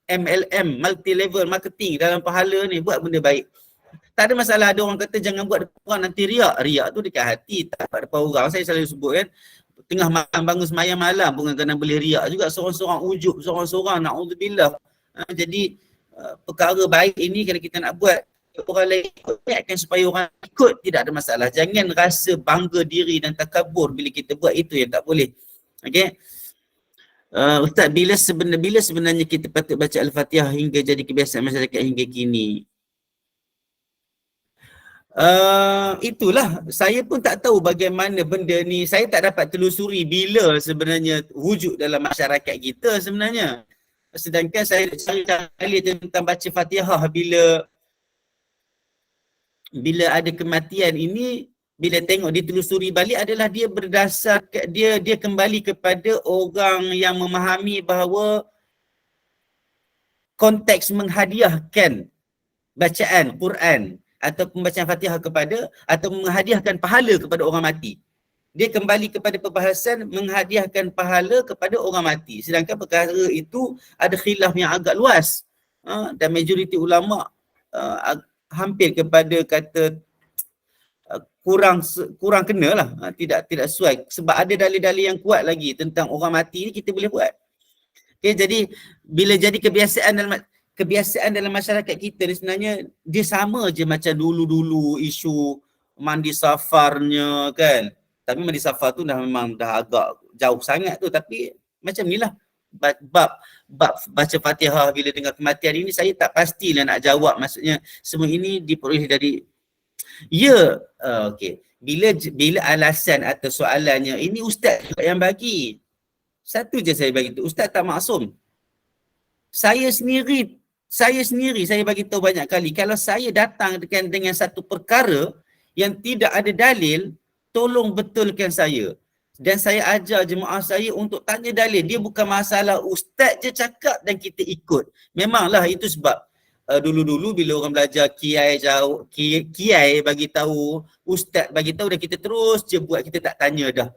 MLM, multi level marketing dalam pahala ni, buat benda baik. Tak ada masalah. Ada orang kata jangan buat depan orang, nanti riak. Riak tu dekat hati, tak buat depan orang. Saya selalu sebut kan, tengah malam bangun sembahyang malam pun kena boleh riak juga, seorang-seorang ujub, seorang-seorang, na'udzubillah. Jadi perkara baik ini kalau kita nak buat, orang lain ikutkan supaya orang ikut, tidak ada masalah. Jangan rasa bangga diri dan takabur bila kita buat itu yang tak boleh. Okey. Ustaz, bila sebenarnya kita patut baca Al-Fatihah hingga jadi kebiasaan masyarakat hingga kini? Itulah, saya pun tak tahu bagaimana benda ni. Saya tak dapat telusuri bila sebenarnya wujud dalam masyarakat kita sebenarnya. Sedangkan saya cari tentang baca Fatihah bila ada kematian ini, bila tengok ditelusuri balik adalah dia berdasarkan dia kembali kepada orang yang memahami bahawa konteks menghadiahkan bacaan Quran atau pembacaan Fatihah atau menghadiahkan pahala kepada orang mati. Dia kembali kepada perbahasan menghadiahkan pahala kepada orang mati. Sedangkan perkara itu ada khilaf yang agak luas. Dan majoriti ulama hampir kepada kata kurang kenalah, tidak sesuai. Sebab ada dalil-dalil yang kuat lagi tentang orang mati ni kita boleh buat. Okay, jadi bila jadi kebiasaan dalam masyarakat kita ni sebenarnya dia sama je macam dulu-dulu isu mandi safarnya kan. Tapi mandi safar tu memang dah agak jauh sangat tu, tapi macam inilah bab baca Fatihah bila dengar kematian ini, saya tak pastilah nak jawab. Maksudnya semua ini diperoleh dari okey. Bila alasan atau soalannya ini ustaz yang bagi. Satu je saya bagi tu, ustaz tak maksum. Saya sendiri saya bagi tahu banyak kali, kalau saya datang dengan satu perkara yang tidak ada dalil, tolong betulkan saya. Dan saya ajar jemaah saya untuk tanya dalil. Dia bukan masalah ustaz je cakap dan kita ikut. Memanglah itu sebab dulu-dulu bila orang belajar kiai bagi tahu, ustaz bagi tahu, dan kita terus je buat, kita tak tanya dah.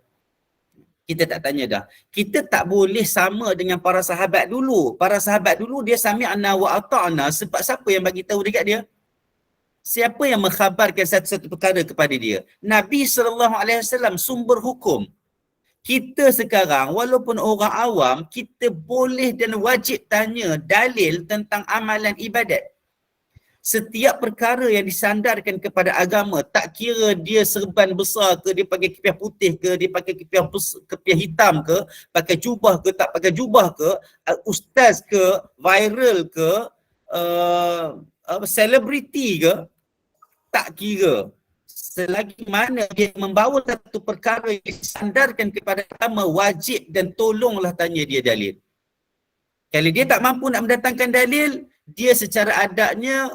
Kita tak boleh sama dengan para sahabat dulu. Para sahabat dulu dia sami'na wa ata'na, sebab siapa yang bagi tahu dekat dia? Siapa yang mengkhabarkan satu-satu perkara kepada dia? Nabi SAW, sumber hukum. Kita sekarang walaupun orang awam, kita boleh dan wajib tanya dalil tentang amalan ibadat. Setiap perkara yang disandarkan kepada agama, tak kira dia serban besar ke, dia pakai kepiah putih ke, dia pakai kepiah hitam ke, pakai jubah ke, tak pakai jubah ke, ustaz ke, viral ke, selebriti ke, tak kira. Selagi mana dia membawa satu perkara yang disandarkan kepada agama, wajib dan tolonglah tanya dia dalil. Kalau dia tak mampu nak mendatangkan dalil, dia secara adatnya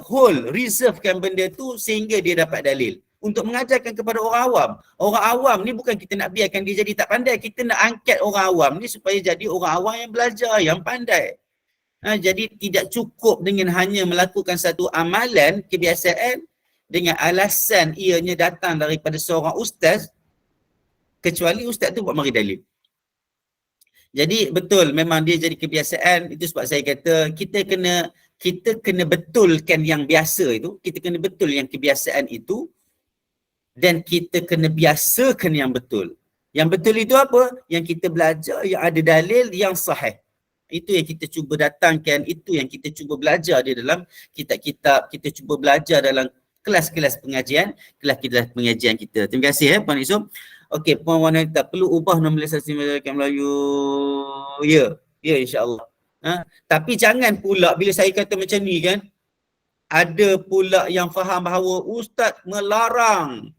reservekan benda tu sehingga dia dapat dalil. Untuk mengajarkan kepada orang awam. Orang awam ni bukan kita nak biarkan dia jadi tak pandai. Kita nak angkat orang awam ni supaya jadi orang awam yang belajar, yang pandai. Jadi tidak cukup dengan hanya melakukan satu amalan, kebiasaan, dengan alasan ianya datang daripada seorang ustaz, kecuali ustaz tu buat mari dalil. Jadi betul, memang dia jadi kebiasaan. Itu sebab saya kata kita kena betulkan yang biasa itu, kita kena betul yang kebiasaan itu, dan kita kena biasakan yang betul. Yang betul itu apa? Yang kita belajar yang ada dalil yang sahih. Itu yang kita cuba datangkan, itu yang kita cuba belajar di dalam kitab-kitab, kita cuba belajar dalam kelas-kelas pengajian kita. Terima kasih Puan Isum. Okey, Puan Wanita, perlu ubah normalisasi masyarakat Melayu. Ya insya-Allah. Tapi jangan pula bila saya kata macam ni kan, ada pula yang faham bahawa ustaz melarang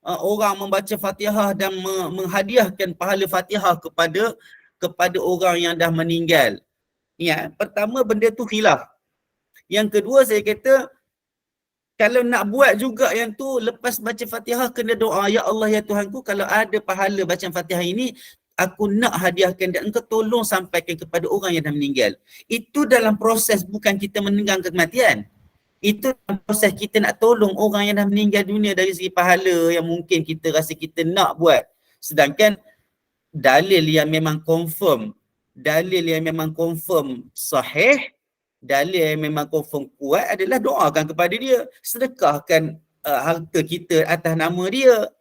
orang membaca Fatihah dan menghadiahkan pahala Fatihah kepada orang yang dah meninggal. Ya, pertama benda tu khilaf. Yang kedua saya kata Kalau nak buat juga yang tu, lepas baca Fatihah kena doa, ya Allah ya Tuhanku, kalau ada pahala baca Fatihah ini, aku nak hadiahkan dan engkau tolong sampaikan kepada orang yang dah meninggal. Itu dalam proses, bukan kita menenggang kematian. Itu dalam proses kita nak tolong orang yang dah meninggal dunia dari segi pahala yang mungkin kita rasa kita nak buat. Sedangkan dalil yang memang confirm, dalil yang memang confirm sahih, dalil yang memang confirm kuat adalah doakan kepada dia, sedekahkan harta kita atas nama dia,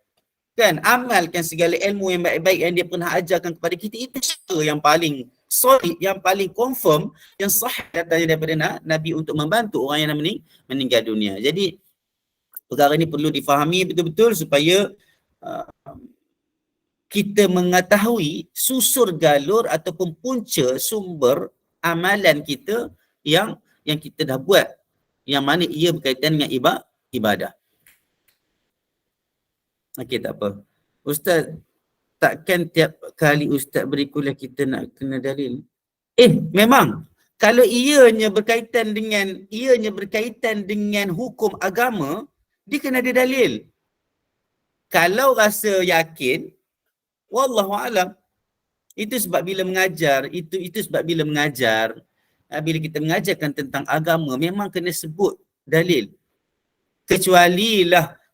kan, amalkan segala ilmu yang baik-baik yang dia pernah ajarkan kepada kita. Itu cara yang paling solid, yang paling confirm, yang sahih datangnya daripada Nabi untuk membantu orang yang meninggal dunia. Jadi perkara ini perlu difahami betul-betul supaya kita mengetahui susur galur ataupun punca sumber amalan kita yang kita dah buat, yang mana ia berkaitan dengan ibadah. Okey, tak apa. Ustaz, takkan tiap kali Ustaz beri kuliah kita nak kena dalil? Memang. Kalau ianya berkaitan dengan hukum agama, dia kena ada dalil. Kalau rasa yakin, wallahu alam. Itu sebab bila mengajar, bila kita mengajarkan tentang agama, memang kena sebut dalil.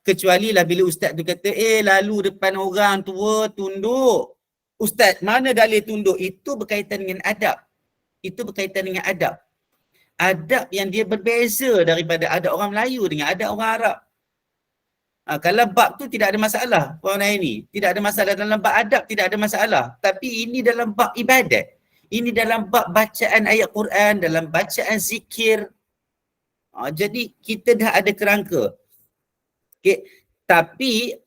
Kecualilah bila ustaz tu kata, lalu depan orang tua tunduk. Ustaz, mana dalil tunduk? Itu berkaitan dengan adab. Adab yang dia berbeza daripada adab orang Melayu dengan adab orang Arab. Kalau bab tu tidak ada masalah, puan ini tidak ada masalah. Dalam bab adab tidak ada masalah. Tapi ini dalam bab ibadat. Ini dalam bab bacaan ayat Quran, dalam bacaan zikir. Jadi kita dah ada kerangka. Okay. Tapi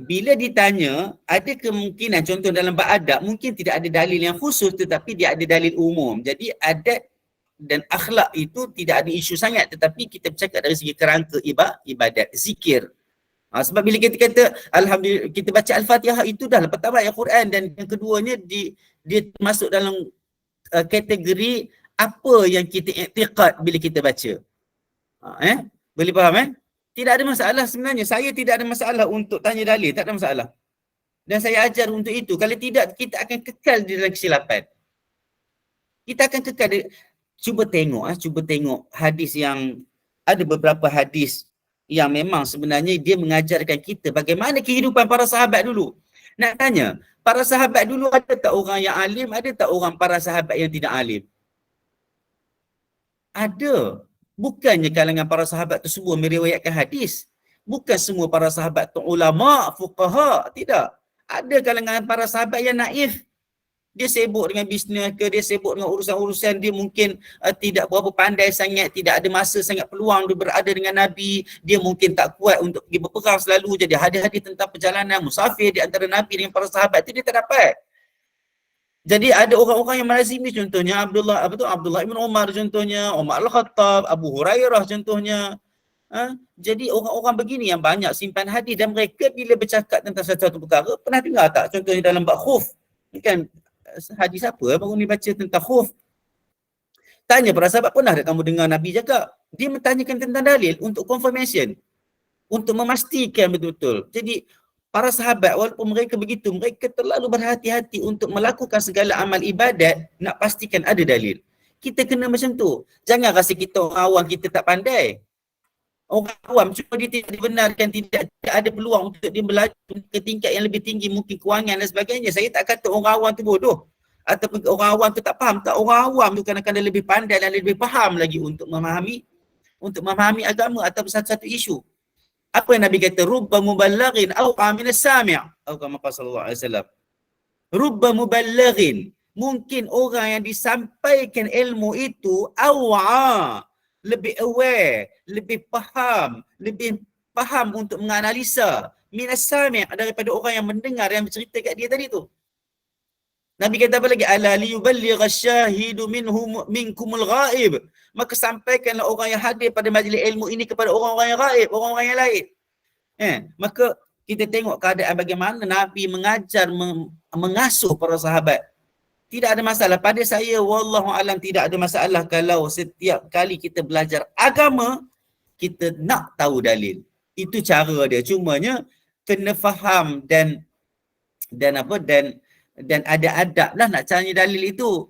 bila ditanya, ada kemungkinan, contoh dalam bab adab mungkin tidak ada dalil yang khusus, tetapi dia ada dalil umum. Jadi adat dan akhlak itu tidak ada isu sangat, tetapi kita bercakap dari segi kerangka ibadat, zikir. Sebab bila kita kata alhamdulillah, kita baca Al-Fatihah, itu dah pertama ayat Quran, dan yang keduanya dia masuk dalam kategori apa yang kita i'tiqad bila kita baca. Boleh faham Tidak ada masalah sebenarnya. Saya tidak ada masalah untuk tanya dalil, tak ada masalah. Dan saya ajar untuk itu. Kalau tidak, kita akan kekal di dalam kesilapan. Kita akan kekal cuba tengok hadis yang ada, beberapa hadis yang memang sebenarnya dia mengajarkan kita bagaimana kehidupan para sahabat dulu. Nak tanya, para sahabat dulu ada tak orang yang alim, ada tak orang para sahabat yang tidak alim? Ada. Bukannya kalangan para sahabat tu semua meriwayatkan hadis. Bukan semua para sahabat tu ulama, fuqaha, tidak. Ada kalangan para sahabat yang naif. Dia sibuk dengan bisnes ke, dia sibuk dengan urusan-urusan, dia mungkin tidak berapa pandai sangat, tidak ada masa sangat peluang dia berada dengan Nabi, dia mungkin tak kuat untuk pergi berperang selalu, jadi hadis-hadis tentang perjalanan musafir di antara Nabi dengan para sahabat tu dia tak dapat. Jadi ada orang-orang yang melazimi, contohnya Abdullah ibn Umar contohnya, Umar Al-Khattab, Abu Hurairah contohnya. Jadi orang-orang begini yang banyak simpan hadis, dan mereka bila bercakap tentang satu perkara, pernah dengar tak contohnya dalam bab khuf? Kan hadis apa baru ni baca tentang khuf? Tanya para sahabat, pernah tak kamu dengar Nabi cakap? Dia bertanyakan tentang dalil untuk confirmation, untuk memastikan betul-betul. Jadi para sahabat walaupun mereka begitu, mereka terlalu berhati-hati untuk melakukan segala amal ibadat, nak pastikan ada dalil. Kita kena macam tu. Jangan rasa kita orang awam, kita tak pandai. Orang awam cuma dia tidak dibenarkan, tidak ada peluang untuk dia belajar ke tingkat yang lebih tinggi, mungkin kewangan dan sebagainya. Saya tak kata orang awam tu bodoh ataupun orang awam tu tak faham. Tak, orang awam tu kadang-kadang lebih pandai dan lebih faham lagi untuk memahami agama atau satu-satu isu. Apa yang Nabi kata? Rubba muballighin awqa min as-sami'. Atau kama qala sallallahu alaihi wasallam. Rubba muballighin, mungkin orang yang disampaikan ilmu itu aw'a, lebih aware, lebih faham untuk menganalisa min as-sami', daripada orang yang mendengar, yang bercerita kat dia tadi tu. Nabi kata apa lagi? Ala liyuballigha asy-syahidu minkumul ghaib. Maka sampaikanlah orang yang hadir pada majlis ilmu ini kepada orang-orang yang ghaib, orang-orang yang lain. Maka kita tengok keadaan bagaimana Nabi mengajar, mengasuh para sahabat. Tidak ada masalah. Pada saya, wallahu alam, tidak ada masalah kalau setiap kali kita belajar agama, kita nak tahu dalil. Itu cara dia. Cumanya kena faham dan ada adab lah nak tanya dalil itu.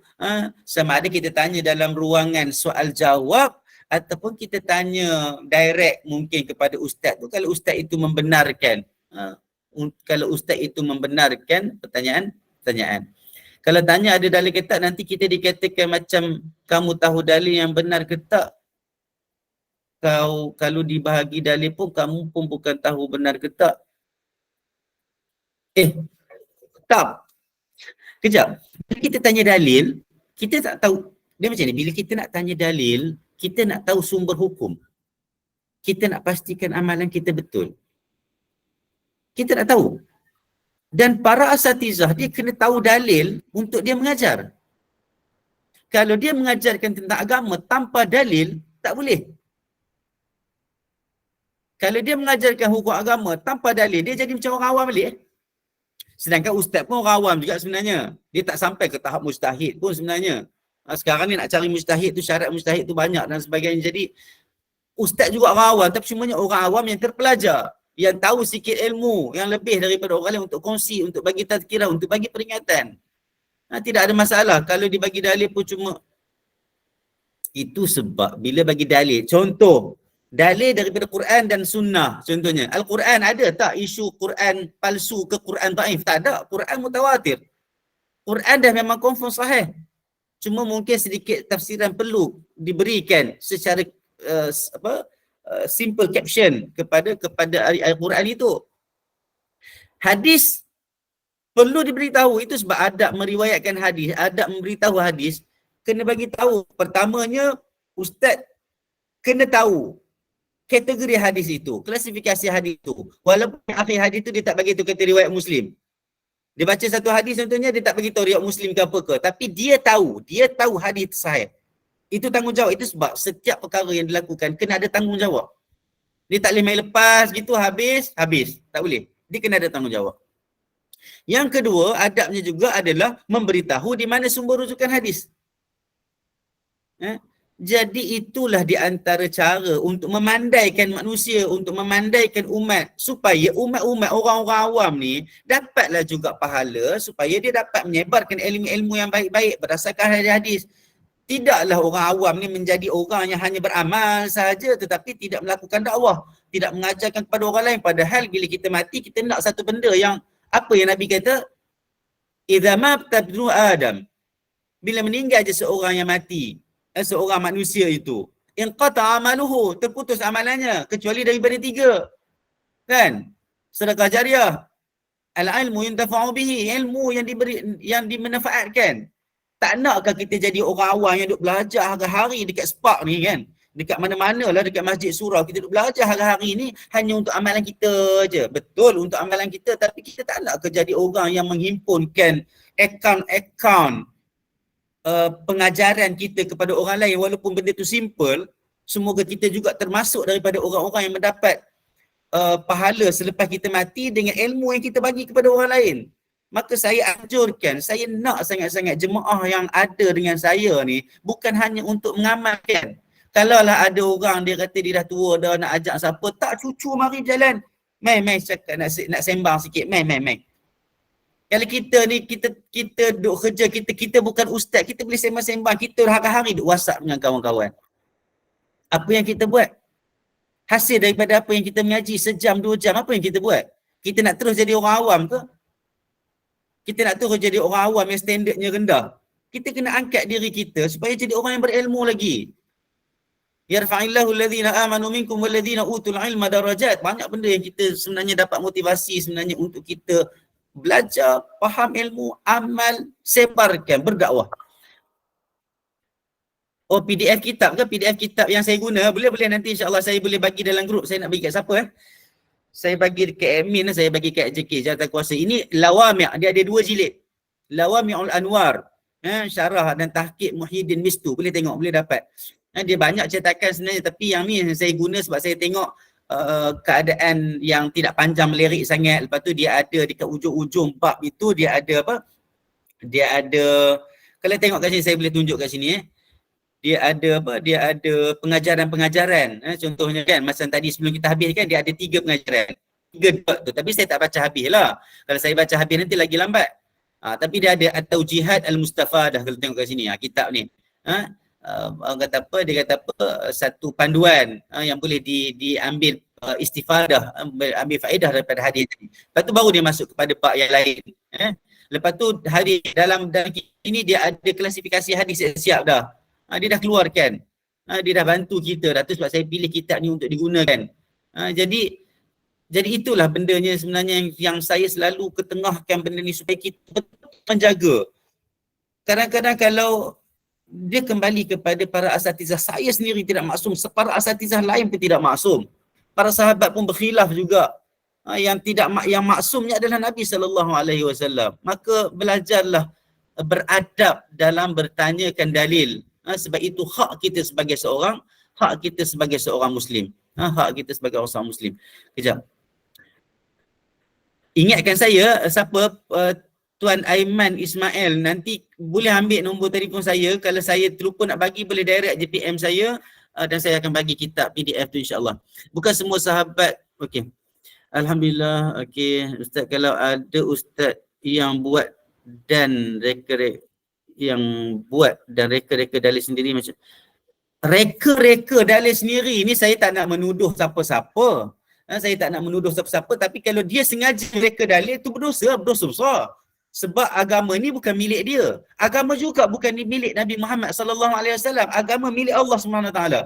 Sama ada kita tanya dalam ruangan soal jawab ataupun kita tanya direct mungkin kepada ustaz tu kalau ustaz itu membenarkan. Kalau ustaz itu membenarkan pertanyaan. Kalau tanya ada dalil ke tak, nanti kita dikatakan macam kamu tahu dalil yang benar ke tak. Kalau dibahagi dalil pun kamu pun bukan tahu benar ke tak. Tak. Kejap. Bila kita tanya dalil, kita tak tahu. Dia macam ni, bila kita nak tanya dalil, kita nak tahu sumber hukum. Kita nak pastikan amalan kita betul. Kita nak tahu. Dan para asatizah, dia kena tahu dalil untuk dia mengajar. Kalau dia mengajarkan tentang agama tanpa dalil, tak boleh. Kalau dia mengajarkan hukum agama tanpa dalil, dia jadi macam orang awam balik. Sedangkan ustaz pun orang awam juga sebenarnya. Dia tak sampai ke tahap mujtahid pun sebenarnya. Sekarang ni nak cari mujtahid tu, syarat mujtahid tu banyak dan sebagainya. Jadi ustaz juga orang awam, tapi semuanya orang awam yang terpelajar, yang tahu sikit ilmu, yang lebih daripada orang lain untuk kongsi, untuk bagi tazkirah, untuk bagi peringatan. Tidak ada masalah kalau dibagi dalil pun cuma. Itu sebab bila bagi dalil, contoh, dalil daripada Quran dan Sunnah. Contohnya, Al-Quran ada tak isu Quran palsu ke Quran dhaif? Tak ada. Quran mutawatir. Quran dah memang confirm sahih. Cuma mungkin sedikit tafsiran perlu diberikan secara simple caption kepada Al-Quran itu. Hadis perlu diberitahu. Itu sebab adab meriwayatkan hadis, adab memberitahu hadis, kena bagi tahu. Pertamanya, ustaz kena tahu kategori hadis itu, klasifikasi hadis itu. Walaupun akhir hadis itu dia tak bagi tu kata riwayat Muslim. Dia baca satu hadis contohnya, dia tak bagi tahu riwayat Muslim ke apa ke, tapi dia tahu hadis itu sahih. Itu tanggungjawab. Itu sebab setiap perkara yang dilakukan kena ada tanggungjawab. Dia tak boleh main lepas gitu habis. Tak boleh. Dia kena ada tanggungjawab. Yang kedua, adabnya juga adalah memberitahu di mana sumber rujukan hadis. Jadi itulah di antara cara untuk memandaikan manusia, untuk memandaikan umat, supaya umat-umat orang-orang awam ni dapatlah juga pahala, supaya dia dapat menyebarkan ilmu-ilmu yang baik-baik berdasarkan hadis-hadis. Tidaklah orang awam ni menjadi orang yang hanya beramal sahaja tetapi tidak melakukan dakwah, tidak mengajarkan kepada orang lain. Padahal bila kita mati, kita nak satu benda yang apa yang Nabi kata, idza mata ibnu Adam, bila meninggal je seorang yang mati, seorang manusia itu, inqata amaluhu, terputus amalannya kecuali daripada 3. Kan? Sedekah jariah, al-ilmu yuntafa'u bihi, ilmu yang dimanfaatkan. Tak nakkah kita jadi orang awam yang duk belajar hari-hari dekat Spark ni kan? Dekat mana-mana lah, dekat Masjid Surau, kita duk belajar hari-hari ni hanya untuk amalan kita je. Betul untuk amalan kita, tapi kita tak nakkah jadi orang yang menghimpunkan akaun pengajaran kita kepada orang lain walaupun benda tu simple. Semoga kita juga termasuk daripada orang-orang yang mendapat pahala selepas kita mati dengan ilmu yang kita bagi kepada orang lain. Maka saya anjurkan, saya nak sangat-sangat jemaah yang ada dengan saya ni bukan hanya untuk mengamalkan. Kalaulah ada orang dia kata dia dah tua dah nak ajak siapa, tak, cucu mari berjalan. Mai cakap nak sembang sikit, mai. Kalau kita ni, kita duk kerja, kita bukan ustaz, kita boleh sembang-sembang, kita hari-hari duk WhatsApp dengan kawan-kawan. Apa yang kita buat? Hasil daripada apa yang kita mengaji sejam, 2 jam, apa yang kita buat? Kita nak terus jadi orang awam ke? Kita nak terus jadi orang awam yang standardnya rendah? Kita kena angkat diri kita supaya jadi orang yang berilmu lagi. Yarfa'illahu alladhina amanu minkum walladhina utul ilma darajat. Banyak benda yang kita sebenarnya dapat motivasi sebenarnya untuk kita belajar, faham ilmu, amal, sebarkan, berdakwah. Oh, PDF kitab ke? PDF kitab yang saya guna, boleh nanti insyaAllah saya boleh bagi dalam grup. Saya nak bagi kat siapa Saya bagi dekat admin, saya bagi kat JK, Jawatan Kuasa. Ini Lawami', dia ada 2 jilid. Lawami'ul Anwar, syarah dan tahqiq Muhyiddin Mistu. Boleh tengok, boleh dapat. Dia banyak cetakan sebenarnya, tapi yang ni saya guna sebab saya tengok keadaan yang tidak panjang melirik sangat. Lepas tu dia ada dekat ujung-ujung bab itu, dia ada apa? Dia ada, kalau tengok kat sini, saya boleh tunjuk kat sini dia ada apa? Dia ada pengajaran-pengajaran. Contohnya kan, masa tadi sebelum kita habis kan, dia ada 3 pengajaran. 3 tu. Tapi saya tak baca habis lah. Kalau saya baca habis nanti lagi lambat. Tapi dia ada atau jihad al-mustafadah kalau tengok kat sini kitab ni. Orang kata apa? Dia kata apa? Satu panduan yang boleh diambil istifadah, ambil faedah daripada hadis tadi. Lepas tu baru dia masuk kepada bab yang lain. Lepas tu hadis dalam ini dia ada klasifikasi hadis siap dah. Dia dah keluarkan. Dia dah bantu kita dah. Tu sebab saya pilih kitab ni untuk digunakan. Jadi itulah bendanya sebenarnya yang saya selalu ketengahkan benda ni supaya kita betul menjaga. Kadang-kadang kalau dia kembali kepada para asatizah, saya sendiri tidak maksum, para asatizah lain pun tidak maksum. Para sahabat pun berkhilaf juga. Yang maksumnya adalah Nabi SAW. Maka belajarlah beradab dalam bertanyakan dalil. Sebab itu hak kita sebagai seorang Muslim. Hak kita sebagai orang Muslim. Kejap. Ingatkan saya, siapa Tuan Aiman Ismail, nanti boleh ambil nombor telefon saya. Kalau saya terlupa nak bagi, boleh direct je PM saya dan saya akan bagi kitab PDF tu insyaAllah. Bukan semua sahabat, okey. Alhamdulillah, okey. Ustaz, kalau ada ustaz yang buat dan reka-reka dalil sendiri macam reka-reka dalil sendiri ni, saya tak nak menuduh siapa-siapa. Saya tak nak menuduh siapa-siapa, tapi kalau dia sengaja reka dalil tu berdosa besar. Sebab agama ni bukan milik dia. Agama juga bukan milik Nabi Muhammad sallallahu alaihi wasallam. Agama milik Allah Subhanahu wa taala.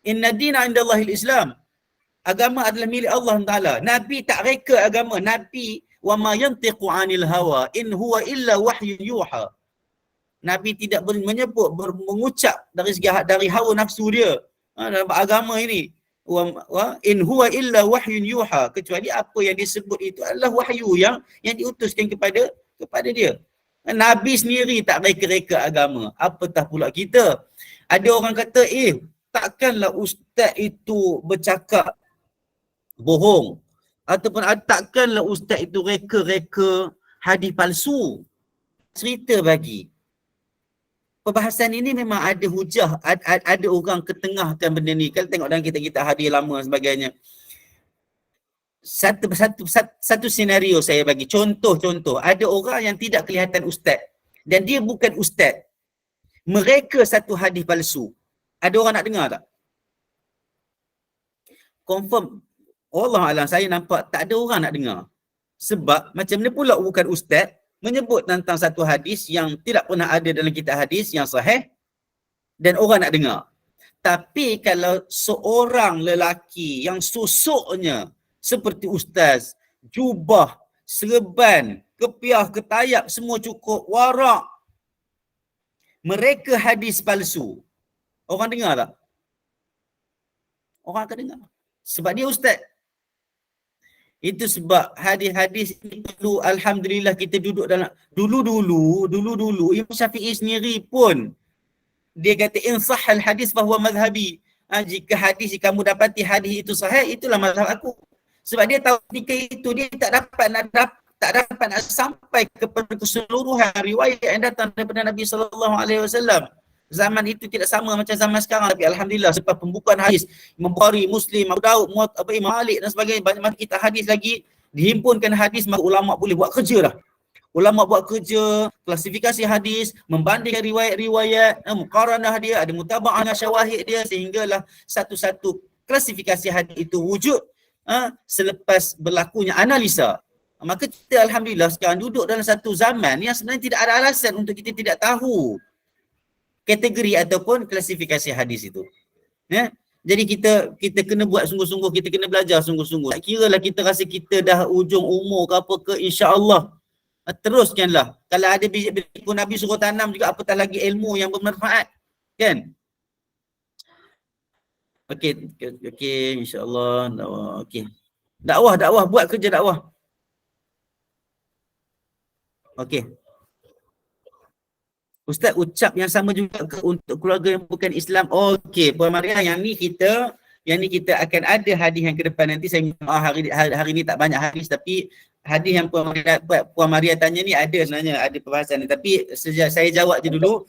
Inna dina indallahil Islam. Agama adalah milik Allah Taala. Nabi tak reka agama. Nabi wa ma yantiqu anil hawa in huwa illa wahyun yuha. Nabi tidak mengucap dari hawa nafsu dia dalam agama ini. In huwa illa wahyun yuha, kecuali apa yang disebut itu adalah wahyu yang diutuskan kepada dia. Nabi sendiri tak reka-reka agama, apatah pula kita. Ada orang kata, takkanlah ustaz itu bercakap bohong, ataupun takkanlah ustaz itu reka-reka hadis palsu. Cerita bagi perbahasan ini memang ada hujah, ada orang ketengahkan benda ni. Kalau tengok dalam kitab-kitab hadis lama dan sebagainya. Satu senario saya bagi, contoh. Ada orang yang tidak kelihatan ustaz dan dia bukan ustaz, mereka satu hadis palsu. Ada orang nak dengar tak? Confirm, Allah Alam, saya nampak tak ada orang nak dengar. Sebab macam mana pula bukan ustaz menyebut tentang satu hadis yang tidak pernah ada dalam kitab hadis yang sahih dan orang nak dengar. Tapi kalau seorang lelaki yang susuknya seperti ustaz, jubah, serban, kepiah, ketayap, semua cukup, warak, mereka hadis palsu, orang dengar tak? Orang akan dengar. Sebab dia ustaz. Itu sebab hadis-hadis ini perlu, alhamdulillah, kita duduk dalam dulu-dulu Imam Syafi'i sendiri pun dia kata in sahhal hadis fahuwa madhhabi. Jika kamu dapati hadis itu sahih, itulah mazhab aku. Sebab dia tahu ketika itu dia tak dapat nak sampai kepada keseluruhan riwayat yang datang daripada Nabi sallallahu alaihi wasallam. Zaman itu tidak sama macam zaman sekarang, tapi alhamdulillah sebab pembukaan hadis Imam Bukhari, Muslim, Abu Daud, Imam Malik dan sebagainya, banyak kita hadis lagi dihimpunkan hadis, maka ulama boleh buat kerja dah. Ulama buat kerja klasifikasi hadis, membandingkan riwayat-riwayat, muqaranah dia, ada mutaba'ah dengan syawahid dia, sehinggalah satu-satu klasifikasi hadis itu wujud selepas berlakunya analisa. Maka kita alhamdulillah sekarang duduk dalam satu zaman yang sebenarnya tidak ada alasan untuk kita tidak tahu kategori ataupun klasifikasi hadis itu. Jadi kita kena buat sungguh-sungguh, kita kena belajar sungguh-sungguh. Tak kira lah kita rasa kita dah ujung umur ke apa ke, insya-Allah teruskanlah. Kalau ada biji pun Nabi suruh tanam juga, apatah lagi ilmu yang bermanfaat, kan? Okey, insya-Allah. Okey. Dakwah, buat kerja dakwah. Okey. Ustaz, ucap yang sama juga ke untuk keluarga yang bukan Islam? Okey, Puan Maria, yang ni kita akan ada hadis yang ke depan nanti. Saya minta hari ni tak banyak hadis, tapi hadis yang Puan Maria tanya ni ada sebenarnya, ada perbahasan ni. Tapi sejak saya jawab je dulu,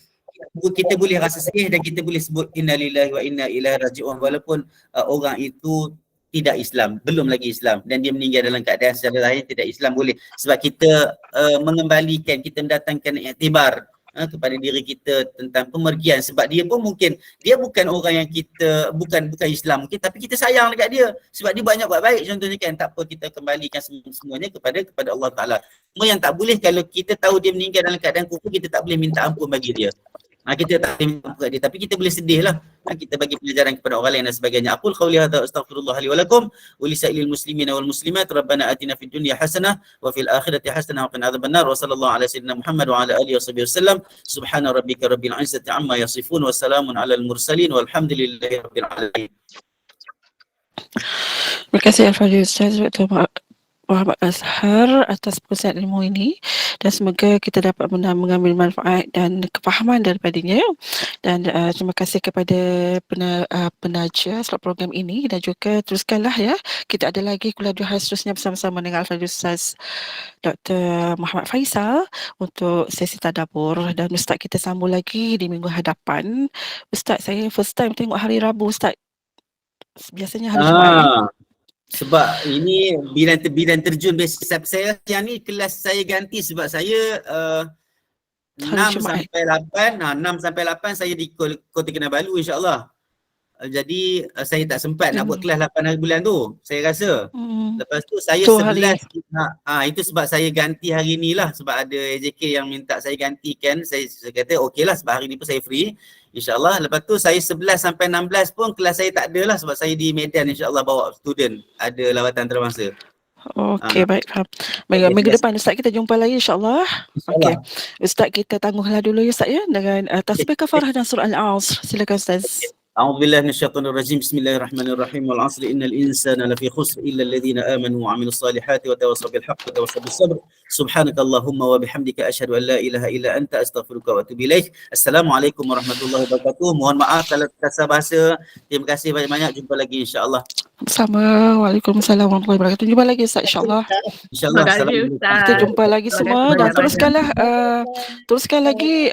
kita boleh rasa sedih dan kita boleh sebut innalillahi wa inna ilaihi raji'un walaupun orang itu tidak Islam, belum lagi Islam dan dia meninggal dalam keadaan secara lahir tidak Islam, boleh, sebab kita mengembalikan, kita mendatangkan iktibar kepada diri kita tentang pemergian, sebab dia pun mungkin dia bukan orang yang kita bukan Islam mungkin, tapi kita sayang dekat dia sebab dia banyak buat baik contohnya kan. Tak apa, kita kembalikan semuanya kepada Allah Taala. Cuma yang tak boleh, kalau kita tahu dia meninggal dalam keadaan kufur, kita tak boleh minta ampun bagi dia. Kita tak boleh minta ampun bagi dia, tapi kita boleh sedih lah. Kita bagi pelajaran kepada orang lain dan sebagainya. Aqul qawli hadza astaghfirullah li wa lakum wa li sa'ilil muslimina wal muslimat. Rabbana atina fid dunya hasanah wa fil akhirati hasanah wa qina adzabannar. Wa sallallahu ala sayyidina Muhammad wa ala alihi washabbihi wasallam. Subhana rabbika rabbil izzati amma yasifun wa salamun alal mursalin walhamdulillahi rabbil alamin. Terima kasih Al-Fadhil Ustaz Dr. Muhammad Azhar atas perkongsian ilmu ini, dan semoga kita dapat mengambil manfaat dan kefahaman daripadanya. Dan terima kasih kepada penaja slot program ini, dan juga teruskanlah ya, kita ada lagi kuliah 2 hari seterusnya bersama-sama dengan Al-Fadhil Ustaz Dr. Muhammad Faisal untuk sesi tadabbur, dan Ustaz kita sambung lagi di minggu hadapan. Ustaz, saya first time tengok hari Rabu Ustaz. Biasanya hari Jumaat. Sebab ini bidan terjun basic saya yang ni kelas saya ganti sebab saya 6 sampai 8 saya di Kota Kinabalu insya-Allah. Jadi saya tak sempat nak buat kelas 8 hari bulan tu, saya rasa. Lepas tu saya 11 itu sebab saya ganti hari ni lah, sebab ada AJK yang minta saya gantikan. Saya kata okey lah, sebab hari ni pun saya free insya-Allah. Lepas tu saya 11 sampai 16 pun kelas saya tak ada lah, sebab saya di Medan insya-Allah bawa student, ada lawatan antarabangsa. Okey, baik, faham. Minggu depan Ustaz kita jumpa lagi insya-Allah. Okey. Ustaz kita tangguhlah dulu ya Ustaz ya dengan tasbih kafarah dan surah Al-Asr. Silakan Ustaz. A'udzubillahi minasyaitonir rajim. Bismillahirrahmanirrahim. Wal 'asri innal insana lafi khusr illa alladhina amanu wa 'amilus solihati wa tawassaw bil haqqi wa tawassaw bis sabr. Subhanakallahumma wa bihamdika asyhadu an la ilaha illa anta astaghfiruka wa atubu ilaik. Assalamualaikum warahmatullahi wabarakatuh. Mohon maaf kalau terkasar bahasa. Terima kasih banyak-banyak. Jumpa lagi insya-Allah. Sama. Waalaikumsalam warahmatullahi wabarakatuh. Jumpa lagi Ustaz insya-Allah. Insya-Allah. Kita jumpa lagi semua, dan teruskan lagi